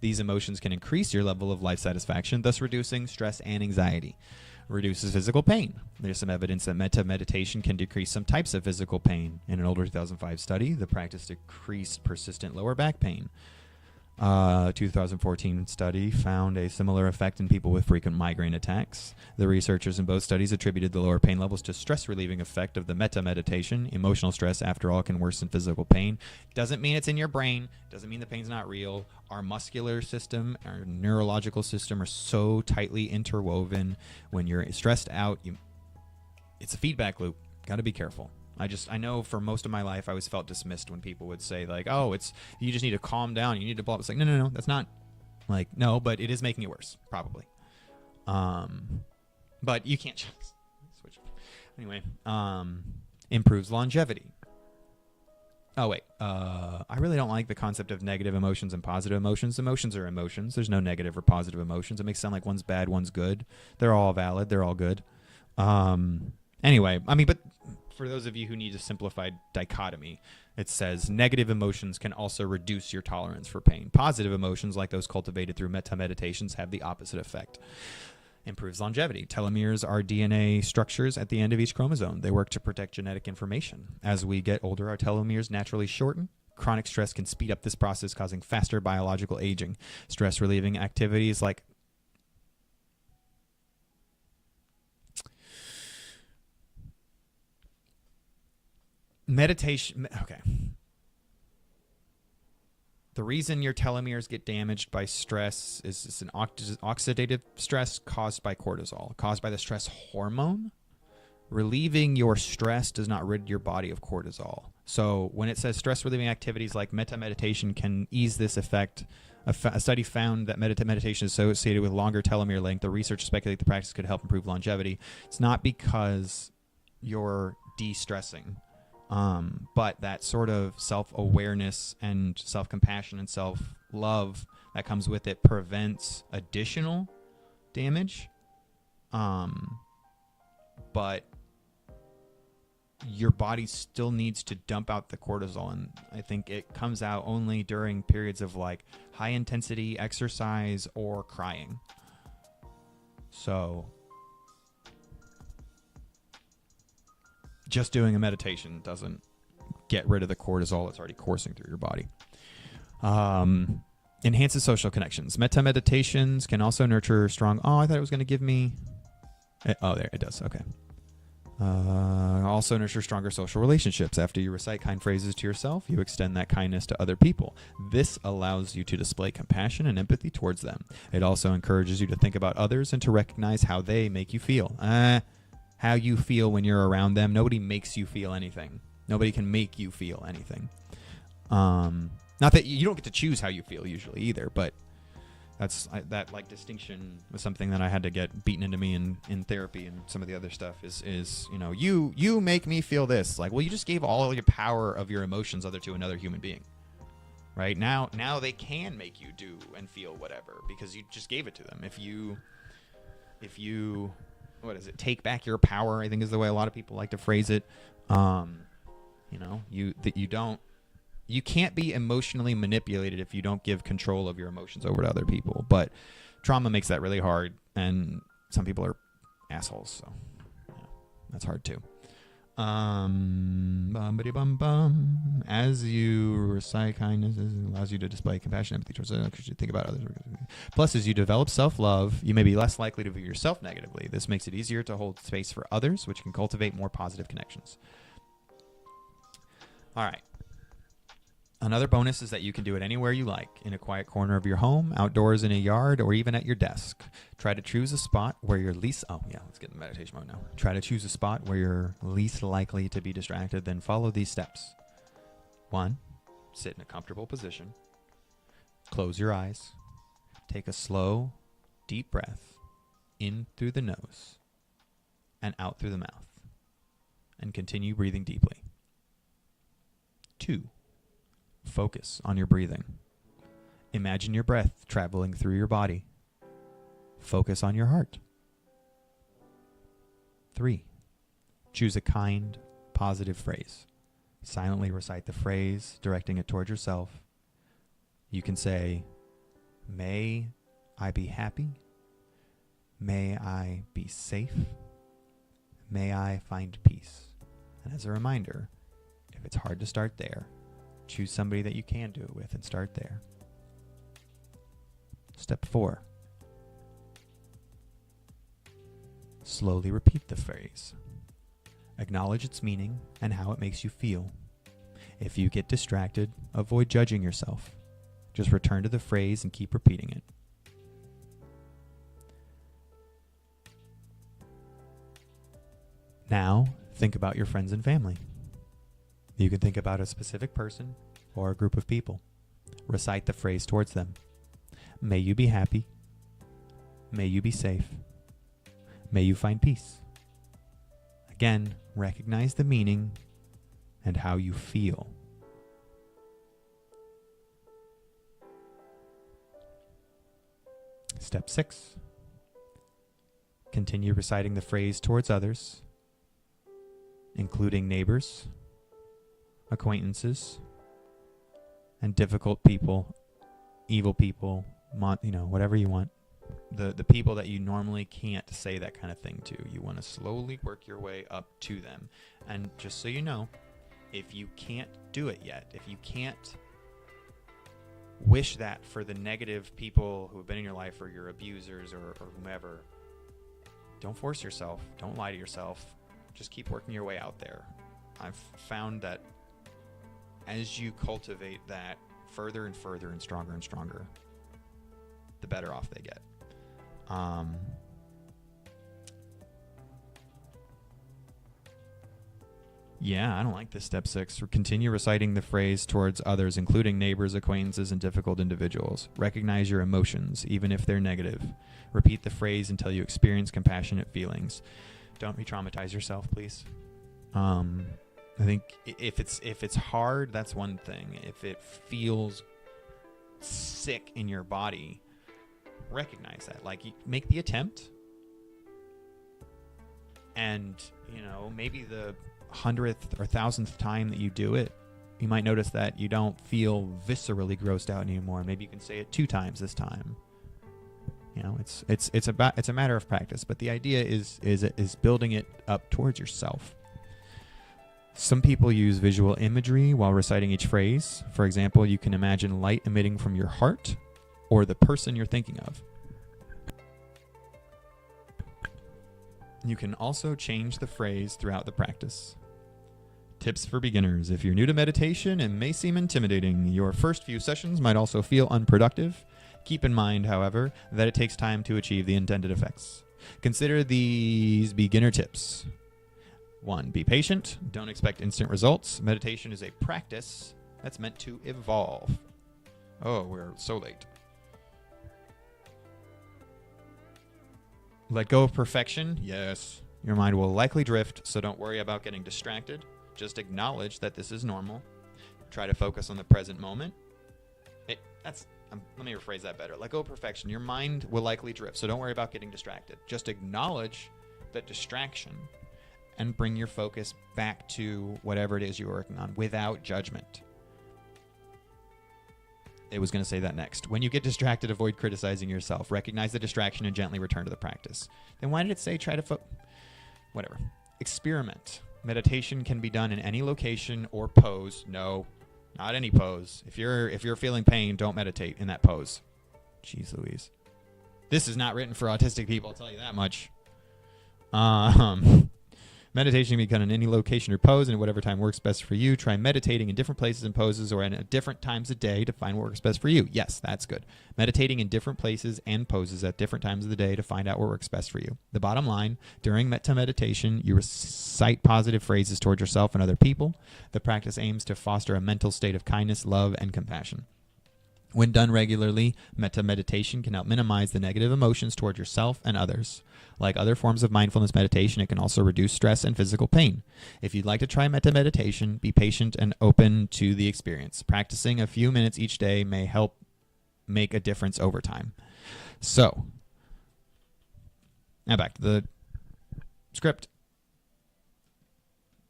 These emotions can increase your level of life satisfaction, thus reducing stress and anxiety. Reduces physical pain. There's some evidence that metta meditation can decrease some types of physical pain. In an older 2005 study, the practice decreased persistent lower back pain. 2014 study found a similar effect in people with frequent migraine attacks. The researchers in both studies attributed the lower pain levels to stress-relieving effect of the metta meditation. Emotional stress, after all, can worsen physical pain. Doesn't mean it's in your brain. Doesn't mean the pain's not real. Our muscular system, our neurological system are so tightly interwoven. When you're stressed out, it's a feedback loop. Got to be careful. I know for most of my life I always felt dismissed when people would say like, oh, you just need to calm down, you need to blah. It's like, no, that's not like, no, but it is making it worse, probably. But you can't just switch. Anyway, improves longevity. Oh, wait. I really don't like the concept of negative emotions and positive emotions. Emotions are emotions. There's no negative or positive emotions. It makes it sound like one's bad, one's good. They're all valid. They're all good. Anyway, but for those of you who need a simplified dichotomy, it says negative emotions can also reduce your tolerance for pain. Positive emotions, like those cultivated through metta meditations, have the opposite effect. Improves longevity. Telomeres are DNA structures at the end of each chromosome. They work to protect genetic information. As we get older, our telomeres naturally shorten. Chronic stress can speed up this process, causing faster biological aging. Stress-relieving activities like meditation. Okay. The reason your telomeres get damaged by stress is it's an oxidative stress caused by cortisol, caused by the stress hormone. Relieving your stress does not rid your body of cortisol. So when it says stress-relieving activities like metta meditation can ease this effect, a study found that meditation is associated with longer telomere length. The research speculate the practice could help improve longevity. It's not because you're de-stressing. But that sort of self-awareness and self-compassion and self-love that comes with it prevents additional damage. But your body still needs to dump out the cortisol, and I think it comes out only during periods of like high intensity exercise or crying. So just doing a meditation doesn't get rid of the cortisol that's already coursing through your body. Enhances social connections. Metta meditations can also nurture strong... Oh, I thought it was going to give me... Oh, there, it does. Okay. Also nurture stronger social relationships. After you recite kind phrases to yourself, you extend that kindness to other people. This allows you to display compassion and empathy towards them. It also encourages you to think about others and to recognize how they make you feel. How you feel when you're around them. Nobody makes you feel anything. Nobody can make you feel anything. Not that you don't get to choose how you feel usually either, but that like distinction was something that I had to get beaten into me in therapy and some of the other stuff is you know, you make me feel this. Like, well, you just gave all your power of your emotions to another human being. Right? Now they can make you do and feel whatever because you just gave it to them. If you what is it? Take back your power, I think is the way a lot of people like to phrase it. You know, you can't be emotionally manipulated if you don't give control of your emotions over to other people. But trauma makes that really hard, and some people are assholes, so yeah, that's hard too. As you recite kindness, it allows you to display compassion and empathy towards others because you think about others. Plus, as you develop self-love, you may be less likely to view yourself negatively. This makes it easier to hold space for others, which can cultivate more positive connections. All right. Another bonus is that you can do it anywhere you like, in a quiet corner of your home, outdoors in a yard, or even at your desk. Try to choose a spot where you're least... Oh, yeah, let's get in meditation mode now. Try to choose a spot where you're least likely to be distracted, then follow these steps. 1, sit in a comfortable position. Close your eyes. Take a slow, deep breath in through the nose and out through the mouth. And continue breathing deeply. 2, focus on your breathing. Imagine your breath traveling through your body. Focus on your heart. 3, choose a kind, positive phrase. Silently recite the phrase, directing it towards yourself. You can say, may I be happy. May I be safe. May I find peace. And as a reminder, if it's hard to start there, choose somebody that you can do it with and start there. Step 4. Slowly repeat the phrase. Acknowledge its meaning and how it makes you feel. If you get distracted, avoid judging yourself. Just return to the phrase and keep repeating it. Now, think about your friends and family. You can think about a specific person or a group of people. Recite the phrase towards them. May you be happy. May you be safe. May you find peace. Again, recognize the meaning and how you feel. Step 6. Continue reciting the phrase towards others, including neighbors, acquaintances, and difficult people, evil people, whatever you want. The people that you normally can't say that kind of thing to. You want to slowly work your way up to them. And just so you know, if you can't do it yet, if you can't wish that for the negative people who have been in your life or your abusers or whomever, don't force yourself. Don't lie to yourself. Just keep working your way out there. I've found that as you cultivate that further and further and stronger, the better off they get. Yeah, I don't like this step 6. Continue reciting the phrase towards others, including neighbors, acquaintances, and difficult individuals. Recognize your emotions, even if they're negative. Repeat the phrase until you experience compassionate feelings. Don't re-traumatize yourself, please. I think if it's hard, that's one thing. If it feels sick in your body, recognize that. Like, make the attempt, and maybe the 100th or 1000th time that you do it, you might notice that you don't feel viscerally grossed out anymore. Maybe you can say it 2 times this time. It's a matter of practice, but the idea is building it up towards yourself. Some people use visual imagery while reciting each phrase. For example, you can imagine light emitting from your heart or the person you're thinking of. You can also change the phrase throughout the practice. Tips for beginners. If you're new to meditation, it may seem intimidating. Your first few sessions might also feel unproductive. Keep in mind, however, that it takes time to achieve the intended effects. Consider these beginner tips. 1. Be patient. Don't expect instant results. Meditation is a practice that's meant to evolve. Oh, we're so late. Let go of perfection. Yes. Your mind will likely drift, so don't worry about getting distracted. Just acknowledge that this is normal. Try to focus on the present moment. Let me rephrase that better. Let go of perfection. Your mind will likely drift, so don't worry about getting distracted. Just acknowledge that distraction and bring your focus back to whatever it is you're working on without judgment. It was going to say that next. When you get distracted, avoid criticizing yourself. Recognize the distraction and gently return to the practice. Then why did it say try to whatever. Experiment. Meditation can be done in any location or pose. No, not any pose. If you're feeling pain, don't meditate in that pose. Jeez Louise. This is not written for autistic people, I'll tell you that much. Meditation can be done in any location or pose and at whatever time works best for you. Try meditating in different places and poses or at different times of day to find what works best for you. Yes, that's good. Meditating in different places and poses at different times of the day to find out what works best for you. The bottom line, during metta meditation, you recite positive phrases toward yourself and other people. The practice aims to foster a mental state of kindness, love, and compassion. When done regularly, metta meditation can help minimize the negative emotions toward yourself and others. Like other forms of mindfulness meditation, it can also reduce stress and physical pain. If you'd like to try metta meditation, be patient and open to the experience. Practicing a few minutes each day may help make a difference over time. So, now back to the script.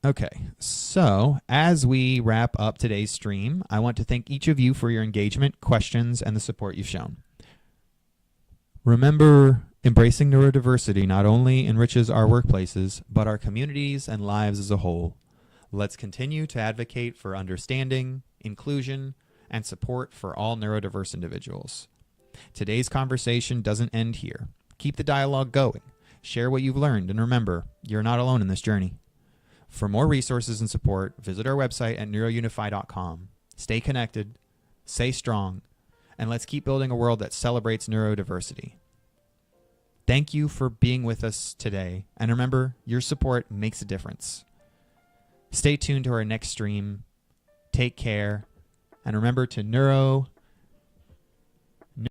Okay, so as we wrap up today's stream, I want to thank each of you for your engagement, questions, and the support you've shown. Remember, embracing neurodiversity not only enriches our workplaces, but our communities and lives as a whole. Let's continue to advocate for understanding, inclusion, and support for all neurodiverse individuals. Today's conversation doesn't end here. Keep the dialogue going. Share what you've learned, and remember, you're not alone in this journey. For more resources and support, visit our website at NeuroUnify.com. Stay connected, stay strong, and let's keep building a world that celebrates neurodiversity. Thank you for being with us today, and remember, your support makes a difference. Stay tuned to our next stream. Take care, and remember to